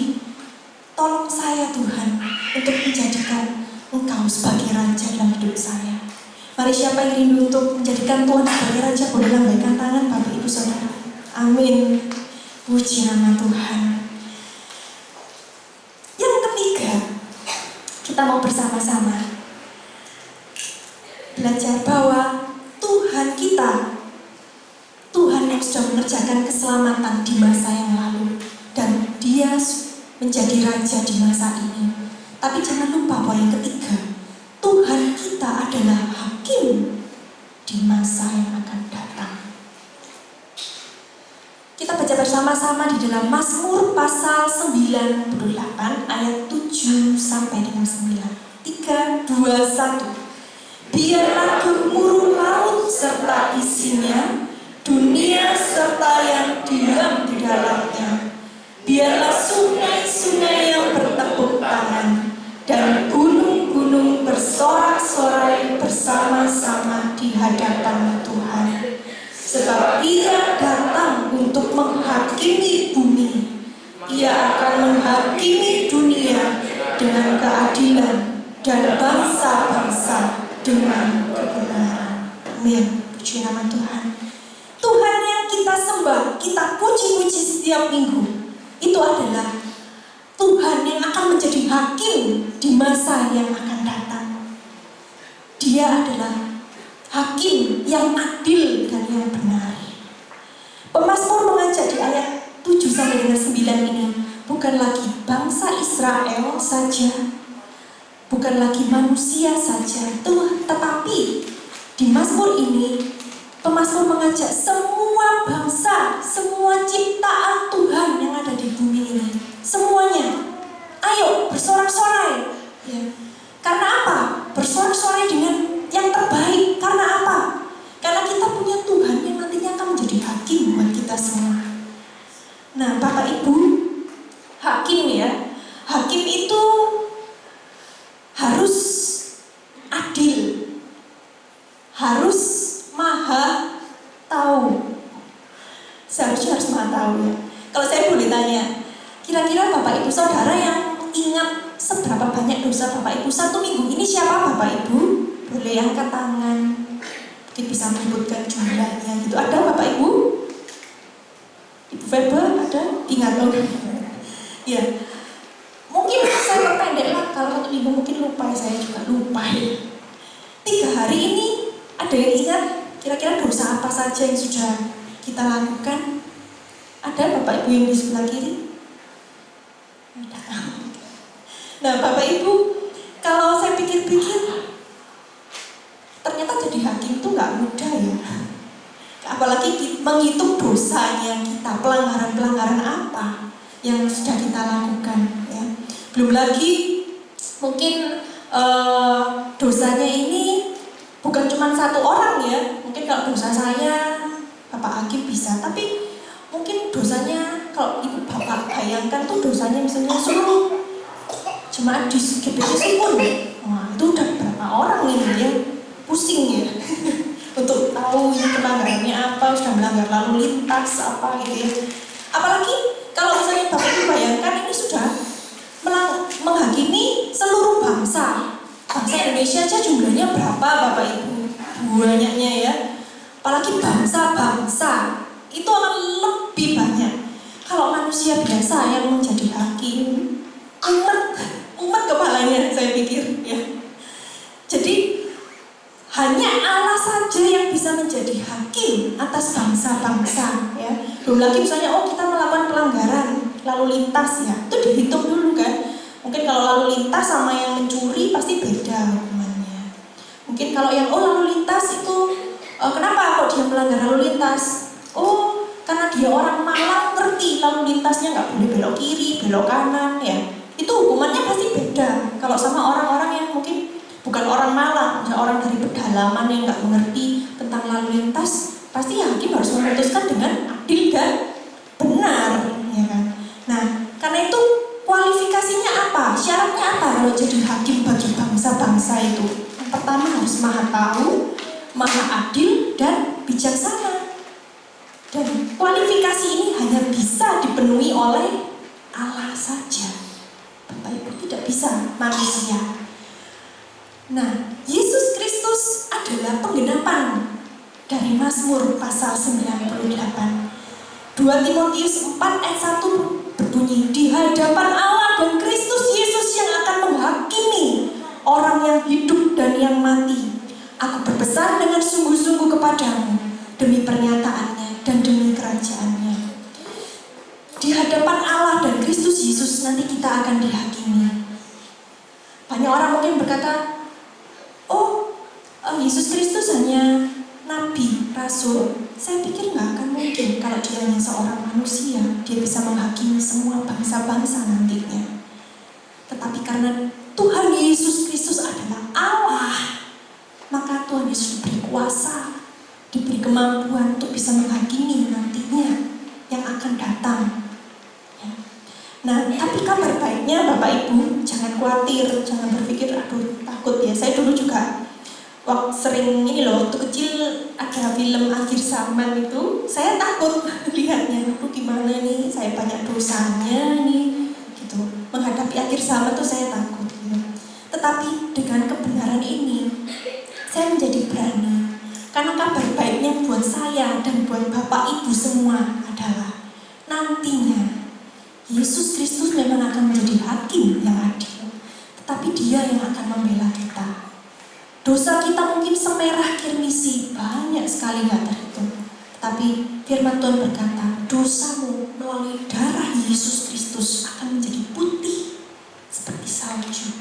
Tolong saya Tuhan untuk menjadikan Engkau sebagai Raja dalam hidup saya. Mari siapa yang rindu untuk menjadikan Tuhan sebagai Raja, boleh lambaikan tangan Bapak Ibu Saudara. Amin. Puji nama Tuhan. Yang ketiga, kita mau bersama-sama belajar bahwa Tuhan kita, Tuhan yang sudah mengerjakan keselamatan di masa yang lalu, dan Dia menjadi Raja di masa ini. Tapi jangan lupa bahwa yang ketiga, Tuhan kita adalah hakim di masa yang akan datang. Kita baca bersama-sama di dalam Mazmur pasal 98 ayat 7 sampai dengan 9. 3, 2, 1. Biarlah gemuruh laut serta isinya, dunia serta yang diam di dalamnya. Biarlah sungai-sungai yang bertepuk tangan, dan gunung-gunung bersorak-sorai bersama-sama di hadapan Tuhan. Sebab Ia datang untuk menghakimi bumi. Ia akan menghakimi dunia dengan keadilan dan bangsa-bangsa dengan kebenaran. Amin. Puji nama Tuhan. Tuhan yang kita sembah, kita puji-puji setiap minggu, itu adalah Tuhan yang akan menjadi hakim di masa yang akan datang. Dia adalah hakim yang adil dan yang benar. Pemazmur mengajak di ayat 7 sampai dengan 9 ini, bukan lagi bangsa Israel saja, bukan lagi manusia saja, tetapi di Mazmur ini pemazmur mengajak semua bangsa, semua ciptaan Tuhan yang ada di bumi ini, semuanya, ayo bersorak-sorai, ya. Karena apa? Bersorak-sorai dengan yang terbaik. Karena apa? Karena kita punya Tuhan yang nantinya akan menjadi hakim buat kita semua. Nah, Bapak Ibu, hakim ya, hakim itu harus adil, harus maha tahu. Seharusnya harus maha tahu ya. Kalau saya boleh tanya, kira-kira Bapak Ibu Saudara yang ingat seberapa banyak dosa Bapak Ibu satu minggu ini siapa Bapak Ibu? Boleh angkat tangan, mungkin bisa menyebutkan jumlahnya gitu. Ada Bapak Ibu? Ibu Febe ada? Ingat loh. Ya, mungkin saya pendek lah, kalau satu minggu mungkin lupa, saya juga lupa ya. 3 hari ini ada yang ingat kira-kira dosa apa saja yang sudah kita lakukan? Ada Bapak Ibu yang di sebelah kiri? Ada. Nah Bapak Ibu, kalau saya pikir-pikir, ternyata jadi hakim itu gak mudah ya. Apalagi menghitung dosanya kita, pelanggaran-pelanggaran apa yang sudah kita lakukan ya. Belum lagi mungkin dosanya ini bukan cuma satu orang ya. Mungkin kalau dosa saya Bapak Hakim bisa, tapi mungkin dosanya kalau Ibu Bapak bayangkan tuh dosanya misalnya seluruh jemaat di GBC pun, wah itu udah berapa orang ini ya, pusing ya untuk tahu ini pelanggarannya apa, sudah melanggar lalu lintas apa gitu ya. Apalagi kalau misalnya Bapak Ibu bayangkan ini sudah menghakimi seluruh bangsa Indonesia aja jumlahnya berapa Bapak Ibu, banyaknya ya. Apalagi bangsa-bangsa itu akan lebih banyak. Kalau manusia biasa yang menjadi hakim, umat kepalanya saya pikir ya. Jadi hanya Allah saja yang bisa menjadi hakim atas bangsa-bangsa ya. Belum lagi misalnya kita melakukan pelanggaran lalu lintas ya, itu dihitung dulu kan. Mungkin Mungkin kalau lalu lintas sama yang mencuri pasti beda hukumannya. Mungkin kalau yang lalu lintas itu kenapa kok dia melanggar lalu lintas? Oh, karena dia orang malang, ngerti lalu lintasnya nggak boleh belok kiri, belok kanan ya. Itu hukumannya pasti beda. Kalau sama orang-orang yang mungkin bukan orang malang, ya orang dari pedalaman yang nggak mengerti tentang lalu lintas, pasti hakim harus memutuskan dengan adil dan benar, ya kan? Nah, karena itu kualifikasinya apa? Syaratnya apa kalau jadi hakim bagi bangsa-bangsa itu? Yang pertama harus maha tahu, maha adil, dan bijaksana. Dan kualifikasi ini hanya bisa dipenuhi oleh Allah saja. Bapak Ibu, tidak bisa manusia. Nah, Yesus Kristus adalah penggenapan dari Mazmur pasal 98. 2 Timotius 4 ayat 1 berbunyi, di hadapan Allah dan Kristus Yesus yang akan menghakimi orang yang hidup dan yang mati, aku berpesan dengan sungguh-sungguh kepadamu demi pernyataannya dan demi kerajaannya. Di hadapan Allah dan Kristus Yesus nanti kita akan dihakimi. Banyak orang mungkin berkata, Yesus Kristus hanya nabi, rasul. Saya pikir nggak akan mungkin kalau dia hanya seorang manusia, dia bisa menghakimi semua bangsa-bangsa nantinya. Tetapi karena Tuhan Yesus Kristus adalah Allah, maka Tuhan Yesus diberi kuasa, diberi kemampuan untuk bisa menghakimi nantinya yang akan datang. Ya. Nah, tapi kabar baiknya Bapak Ibu, jangan khawatir, jangan berpikir aduh takut ya. Saya dulu juga sering waktu kecil ada film Akhir Zaman itu, saya takut lihatnya, gimana nih, saya banyak dosanya nih, gitu. Menghadapi akhir zaman tuh saya takut. Gitu. Tetapi dengan kebenaran ini, saya menjadi berani. Karena kabar baiknya buat saya dan buat Bapak Ibu semua adalah nantinya Yesus Kristus memang akan menjadi hakim yang adil, tetapi Dia yang akan membela kita. Dosa kita mungkin semerah kirmisi, banyak sekali gak terhitung. Tapi firman Tuhan berkata, dosamu melalui darah Yesus Kristus akan menjadi putih seperti salju.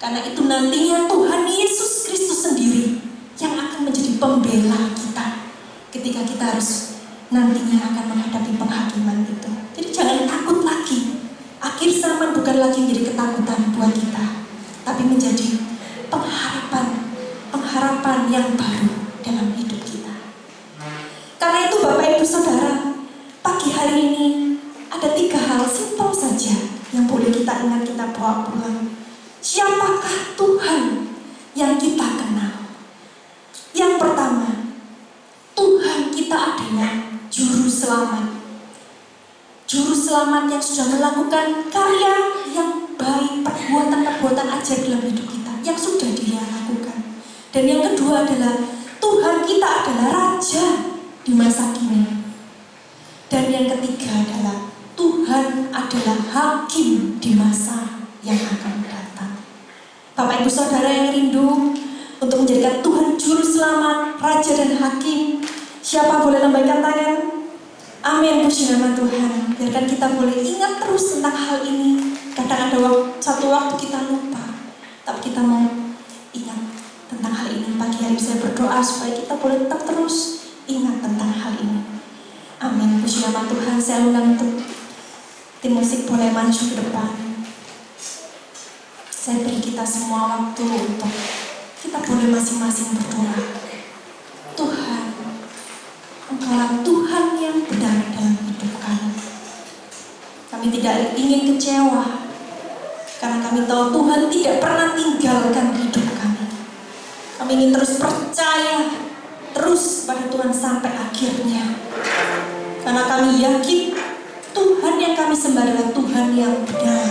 Karena itu nantinya Tuhan Yesus Kristus sendiri yang akan menjadi pembela kita ketika kita harus nantinya akan menghadapi penghakiman itu. Jadi jangan takut lagi. Akhir zaman bukan lagi menjadi ketakutan buat kita, tapi menjadi pengharapan yang baru dalam hidup kita. Karena itu Bapak Ibu Saudara, pagi hari ini ada 3 hal simpel saja yang boleh kita ingat, kita bawa pulang. Siapakah Tuhan yang kita kenal? Yang pertama, Tuhan kita adalah Juru Selamat. Juru Selamat yang sudah melakukan karya yang baik, perbuatan-perbuatan ajaib dalam hidup kita, yang sudah Dia lakukan. Dan yang kedua adalah Tuhan kita adalah Raja di masa kini. Dan yang ketiga adalah Tuhan adalah Hakim di masa yang akan datang. Bapak Ibu Saudara yang rindu untuk menjadikan Tuhan Juru Selamat, Raja dan Hakim, siapa boleh lambaikan tangan? Amin, puji nama Tuhan. Biarkan kita boleh ingat terus tentang hal ini. Kadang ada satu waktu kita lupa, tapi kita mau ingat tentang hal ini. Pagi hari saya berdoa supaya kita boleh tetap terus ingat tentang hal ini. Amin, puji nama Tuhan. Saya undang untuk tim musik boleh maju ke depan. Saya beri kita semua waktu untuk kita boleh masing-masing berdoa. Tuhan, Engkaulah Tuhan yang benar dalam hidup kami. Kami tidak ingin kecewa, karena kami tahu Tuhan tidak pernah tinggalkan hidup kami. Kami ingin terus percaya terus pada Tuhan sampai akhirnya. Karena kami yakin Tuhan yang kami sembah adalah Tuhan yang benar.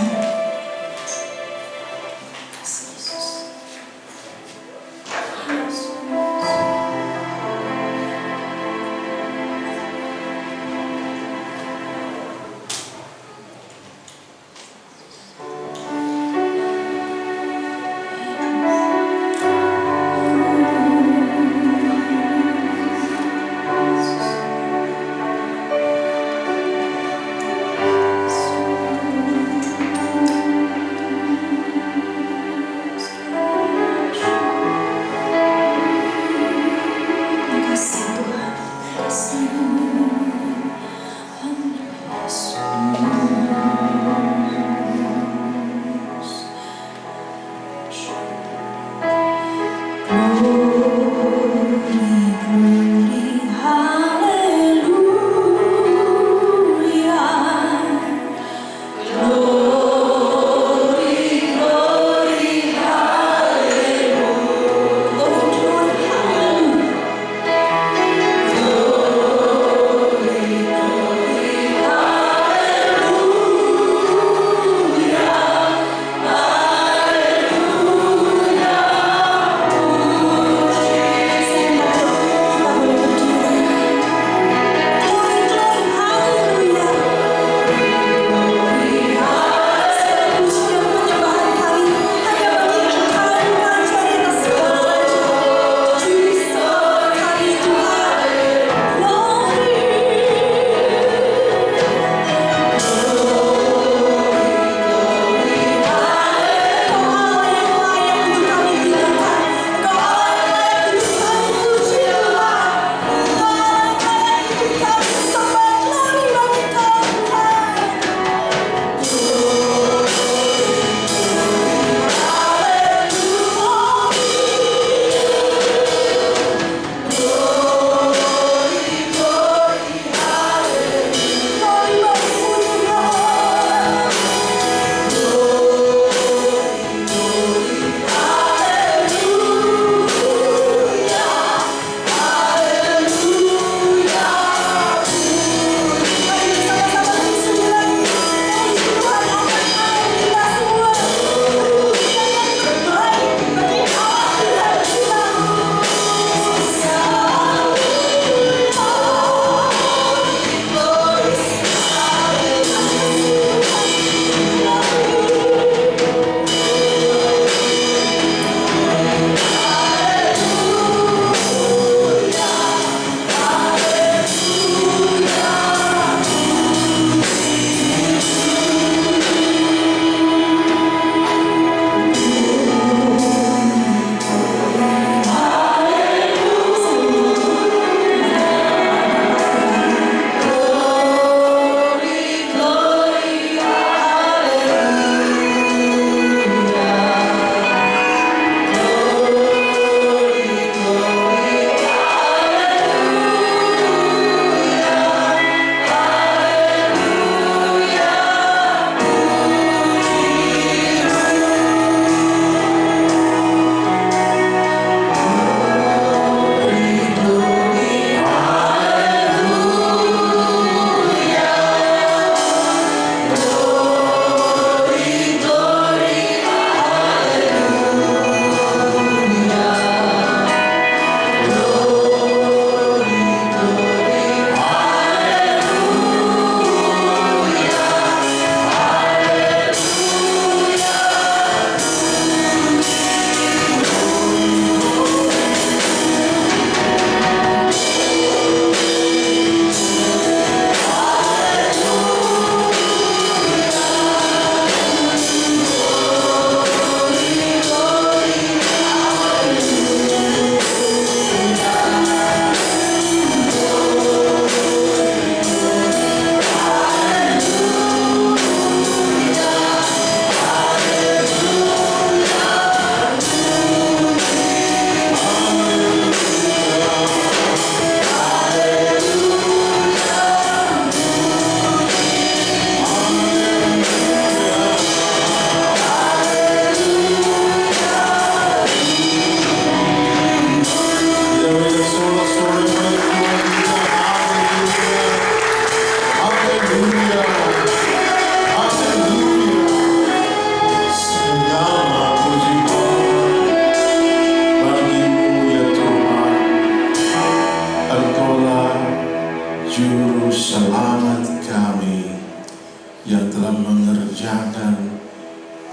yang telah mengerjakan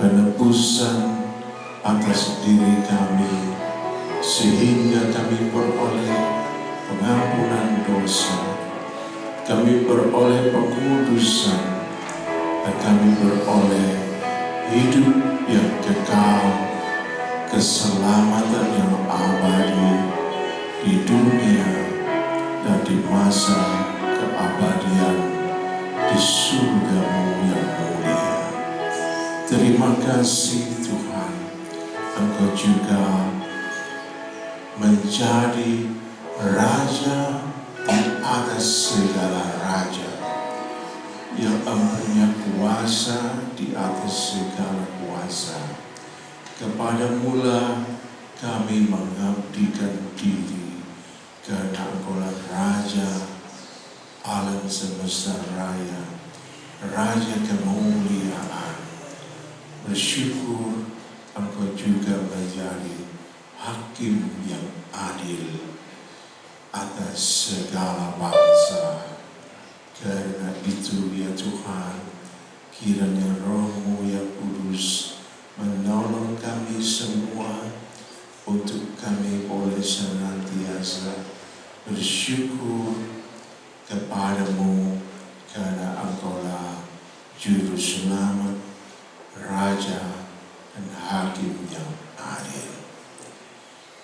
penebusan atas diri kami, sehingga kami beroleh pengampunan dosa, kami beroleh pengudusan, dan kami beroleh hidup yang kekal, keselamatan yang abadi di dunia dan di masa keabadian di surga-Mu yang mulia. Terima kasih Tuhan, Engkau juga menjadi Raja di atas segala raja, yang mempunyai kuasa di atas segala kuasa. Kepadamu lah kami mengabdikan diri, karena Engkaulah Raja alam semesta raya, Raja kemuliaan. Bersyukur Engkau juga menjadi Hakim yang adil atas segala bangsa. Karena itu ya Tuhan, kiranya Roh-Mu yang kudus menolong kami semua untuk kami boleh senantiasa bersyukur kepadamu, karena Engkaulah Juru Selamat, Raja dan Hakim yang adil.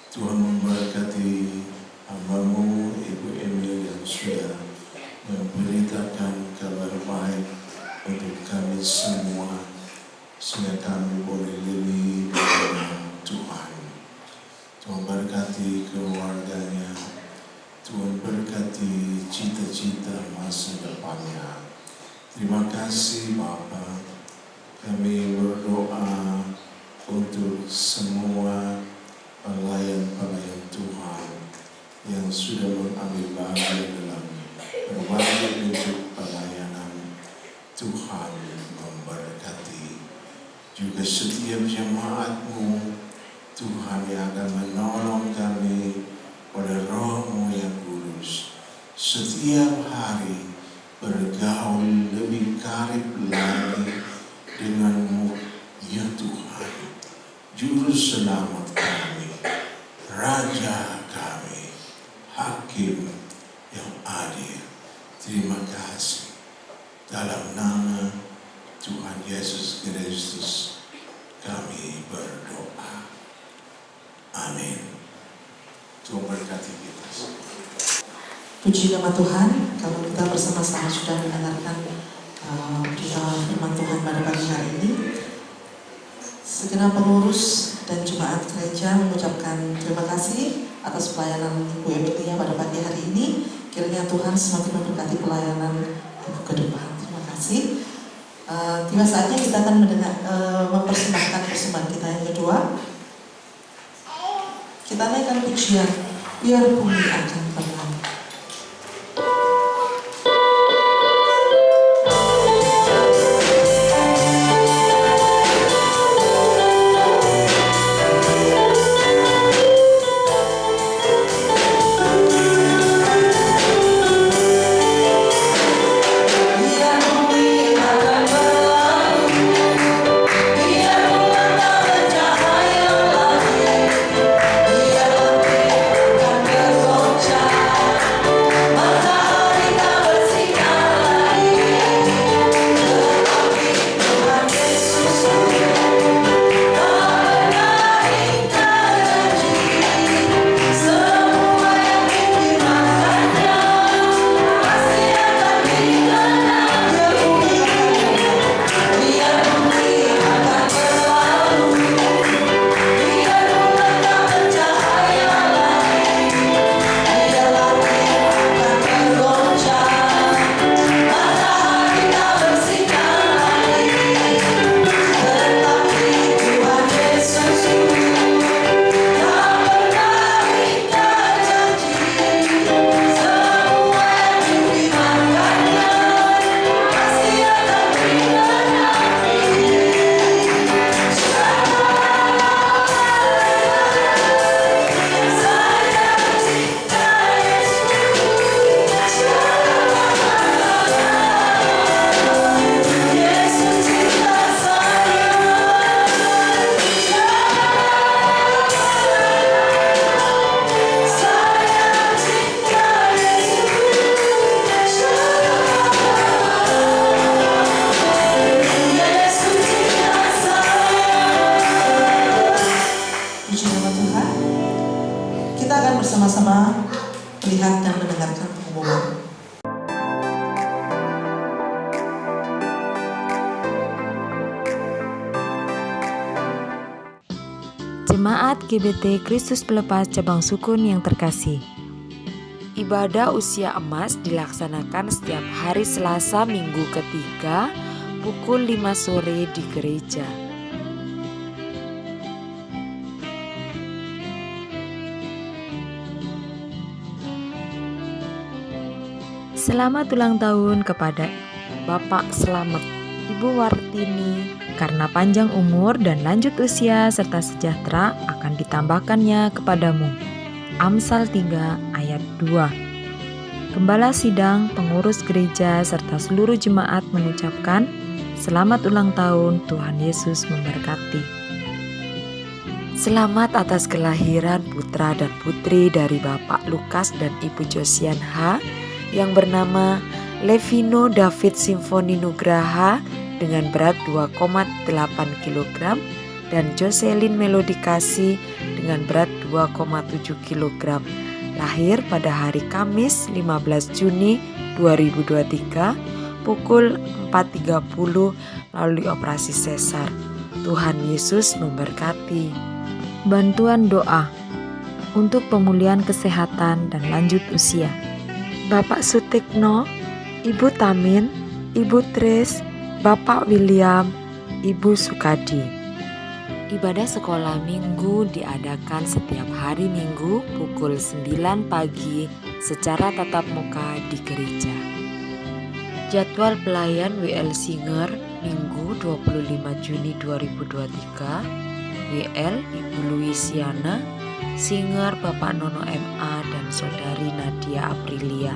Tuhan memberkati hamba-Mu Ibu Emil yang sudah memberitakan kabar baik untuk kami semua, sehingga kami boleh lebih mengenal Tuhan. Tuhan berkati keluarganya, Tuhan berkati cita-cita masa depannya. Terima kasih Bapa. Kami berdoa untuk semua pelayan-pelayan Tuhan yang sudah mengambil bagian dalam berbagai bentuk pelayanan. Tuhan memberkati juga setiap jemaat-Mu, Tuhan, yang akan menolong kami oleh Roh-Mu yang kudus setiap hari bergaul lebih karib lagi dengan-Mu, ya Tuhan, Juru Selamat kami, Raja kami, Hakim yang adil. Terima kasih. Dalam nama Tuhan Yesus Kristus kami berdoa. Amin. Tuhan berkati kita semua. Puji nama Tuhan, kalau kita bersama-sama sudah mendengarkan berita firman Tuhan pada pagi hari ini, segenap pengurus dan jemaat gereja mengucapkan terima kasih atas pelayanan Ibu Emilia pada pagi hari ini. Kiranya Tuhan semakin memberkati pelayanan Ibu ke depan. Terima kasih. Tiba saatnya kita akan mempersembahkan persembahan kita yang kedua. Kita naikkan pujian Biar Bumi Akan Tenang. Biar Jemaat GBT Kristus Pelepas Cabang Sukun yang terkasih, ibadah usia emas dilaksanakan setiap hari Selasa minggu ketiga pukul 5 sore di gereja. Selamat ulang tahun kepada Bapak Slamet, Ibu Wartini, karena panjang umur dan lanjut usia serta sejahtera akan ditambahkannya kepadamu. Amsal 3 ayat 2. Gembala sidang, pengurus gereja, serta seluruh jemaat mengucapkan selamat ulang tahun, Tuhan Yesus memberkati. Selamat atas kelahiran putra dan putri dari Bapak Lukas dan Ibu Josian H. yang bernama Levino David Simfoni Nugraha dengan berat 2,8 kg dan Jocelyn Melody Kasih dengan berat 2,7 kg. Lahir pada hari Kamis 15 Juni 2023 pukul 4.30 melalui operasi sesar. Tuhan Yesus memberkati. Bantuan doa untuk pemulihan kesehatan dan lanjut usia. Bapak Sutikno, Ibu Tamin, Ibu Tris, Bapak William, Ibu Sukadi. Ibadah sekolah minggu diadakan setiap hari Minggu pukul 9 pagi secara tatap muka di gereja. Jadwal pelayan WL Singer Minggu 25 Juni 2023, WL Ibu Luisiana, Singer Bapak Nono MA dan Saudari Nadia Aprilia.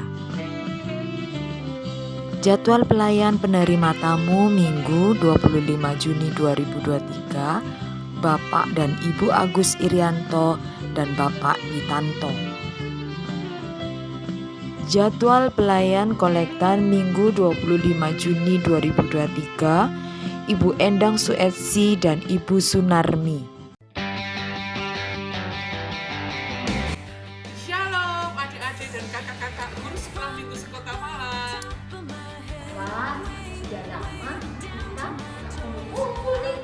Jadwal pelayan penerima tamu Minggu 25 Juni 2023, Bapak dan Ibu Agus Irianto dan Bapak Witanto. Jadwal pelayan kolektan Minggu 25 Juni 2023, Ibu Endang Suetsi dan Ibu Sunarmi. Shalom adik-adik dan kakak-kakak guru sekolah minggu sekota Malang. Wah, sudah lama kita kumpul nih.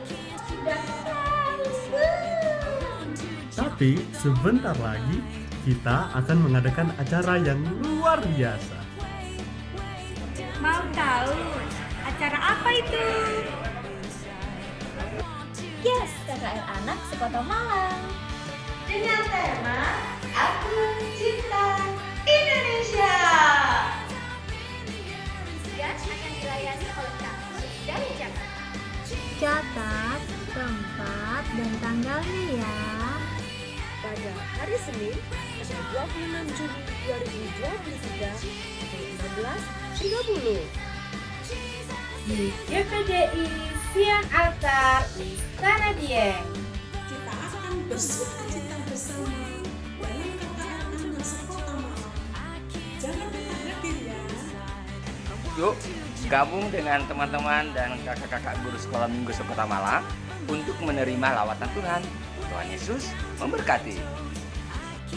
Sudah Tapi sebentar lagi kita akan mengadakan acara yang luar biasa. Mau tahu acara apa itu? Yes, KKR Anak Sekota Malang. Dengan tema Aku Cinta Indonesia. dan akan dilayani oleh kampus dari Jakarta. Catat tempat dan tanggalnya ya. Pada hari Senin, pada 26 Juni 2023 pukul 16.30 Di GPDI Siang Altar Istana Dieng. Kita akan bersuka-cita bersama dalam KKR Anak Sekota Malang. Jangan lupa hadir ya. Yuk, gabung dengan teman-teman dan kakak-kakak guru sekolah minggu Sekota Malang untuk menerima lawatan Tuhan. Tuhan Yesus memberkati.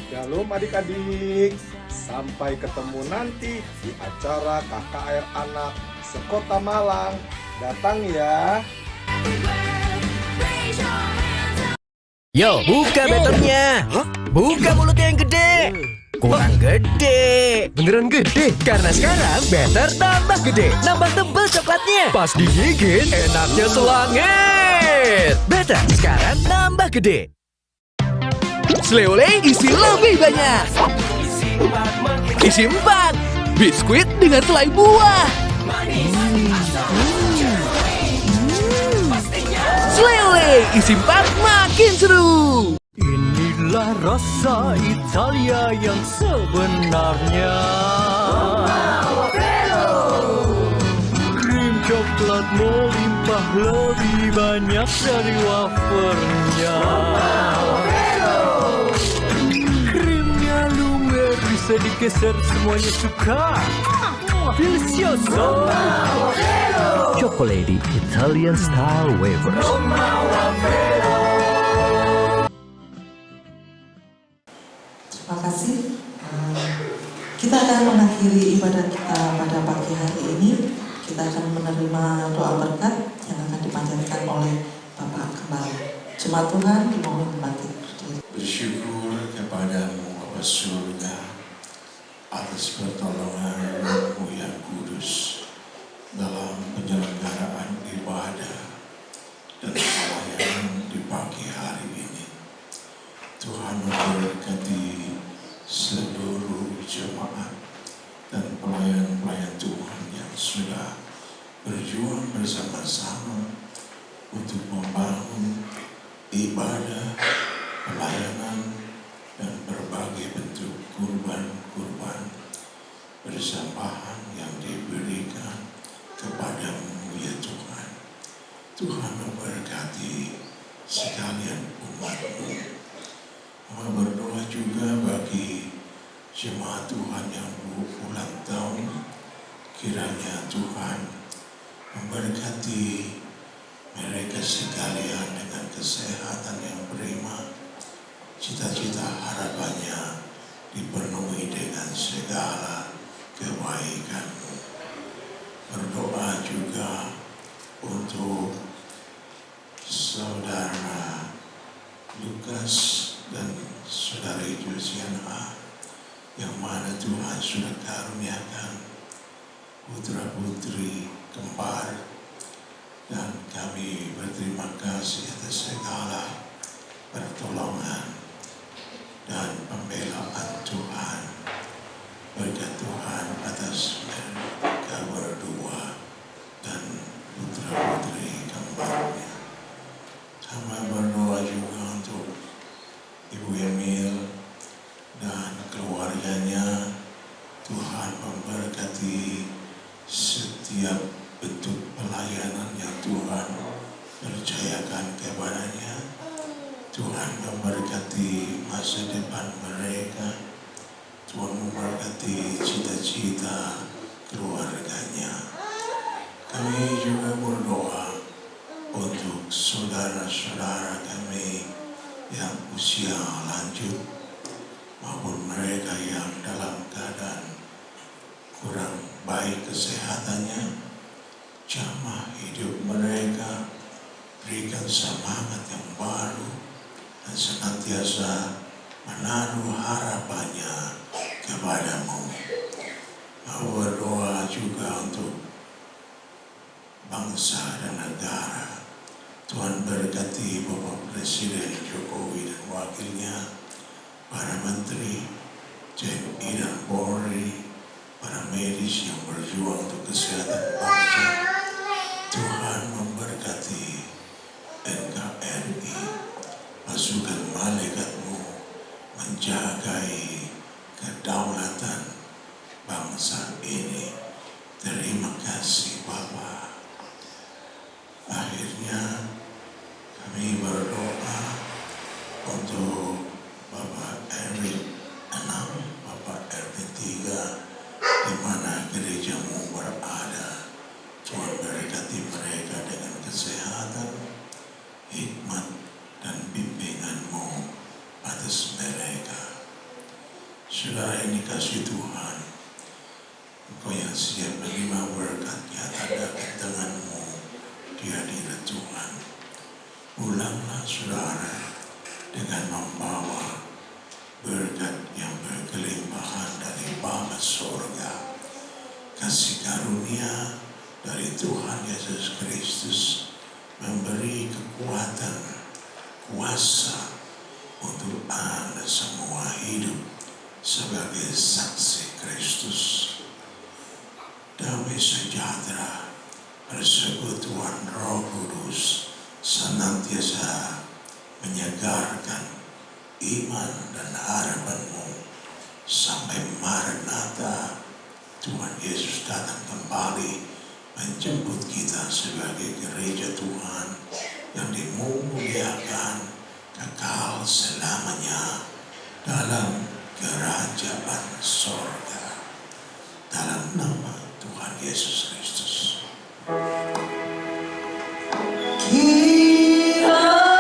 Shalom adik-adik, sampai ketemu nanti di acara KKR Anak Sekota Malang. Datang ya. Yo, buka betonnya. Buka mulut yang gede. Kurang gede. Beneran gede? Karena sekarang better tambah gede. Nambah tebel coklatnya. Pas digigit, enaknya selangit. Better sekarang nambah gede. Sleole isi lebih banyak. Isi 4. Biskuit dengan selai buah. Sleole isi 4 makin seru. Inilah rasa Italia yang sebenarnya. Krim coklat melimpah lebih banyak dari wafernya. Krimnya lumer bisa digeser semuanya suka. Delicioso. Chocolate Italian style wafers. Terima kasih. Kita akan mengakhiri ibadah kita pada pagi hari ini. Kita akan menerima doa berkat yang akan dipanjatkan oleh Bapak Gembala. Jemaat Tuhan dimohon membantu. Tuhan memberkati sekalian umat-Mu. Mama berdoa juga bagi jemaat Tuhan yang ulang tahun. Kiranya Tuhan memberkati mereka sekalian dengan kesehatan yang prima. Cita-cita harapannya dipenuhi dengan segala kebaikan-Mu. Berdoa juga untuk saudara Lukas dan saudari Josiana yang mana Tuhan sudah karuniakan putra-putri kembar, dan kami berterima kasih atas segala pertolongan dan pembelaan Tuhan. Berkat Tuhan atas mereka berdua dan putra-putri kembarnya. Sama berdoa juga untuk Ibu Emil dan keluarganya. Tuhan memberkati setiap bentuk pelayanan yang Tuhan percayakan kepadanya. Tuhan memberkati masa depan mereka. Tuhan memberkati cita-cita keluarganya. Kami juga berdoa untuk saudara-saudara kami yang usia lanjut maupun mereka yang dalam keadaan kurang baik kesehatannya. Jamah hidup mereka, berikan semangat yang baru dan senantiasa menaruh harapannya kepadamu. Mau berdoa juga untuk bangsa dan negara. Tuhan berkati Bapak Presiden Jokowi dan wakilnya, para menteri, TNI dan Polri, para medis yang berjuang untuk kesehatan bangsa. Tuhan memberkati NKRI, pasukan malaikat-Mu menjagai kedaulatan bangsa ini. Terima kasih Bapa. Akhirnya kami berdoa untuk Bapak RW 6, Bapak RW 3, di mana gereja-Mu berada. Tuhan berkati mereka dengan kesehatan, hikmat, dan bimbingan-Mu atas mereka. Saudara ini kasih Tuhan, Engkau yang siap menerima berkat-Nya, tadakan tangan-Mu di hadirat Tuhan. Ulanglah saudara dengan membawa berkat yang berkelimpahan dari Bapa Sorga, kasih karunia dari Tuhan Yesus Kristus memberi kekuatan, kuasa untuk Anda semua hidup sebagai saksi Kristus. Damai sejahtera, persekutuan Roh Kudus senantiasa menyegarkan iman dan harapan-Mu sampai Maranatha, Tuhan Yesus datang kembali menjemput kita sebagai gereja Tuhan yang dimuliakan kekal selamanya dalam kerajaan sorga. Dalam nama Tuhan Yesus Kristus. Kiranya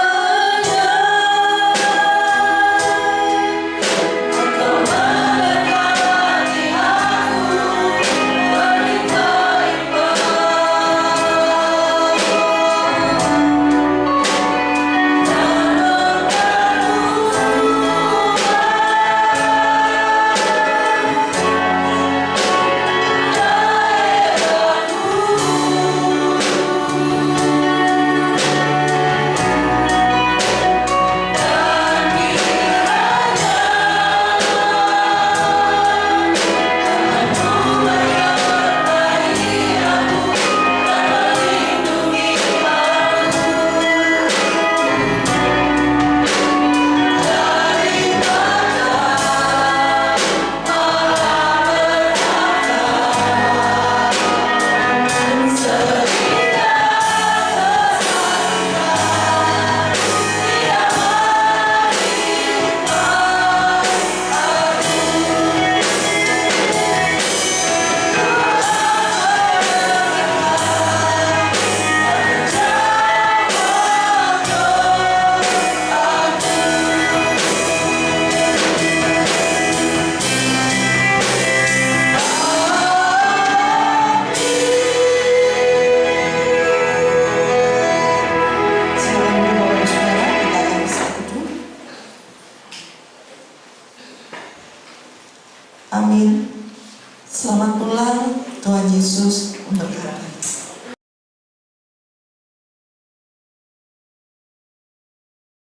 Selamat pulang, Tuhan Yesus memberkati.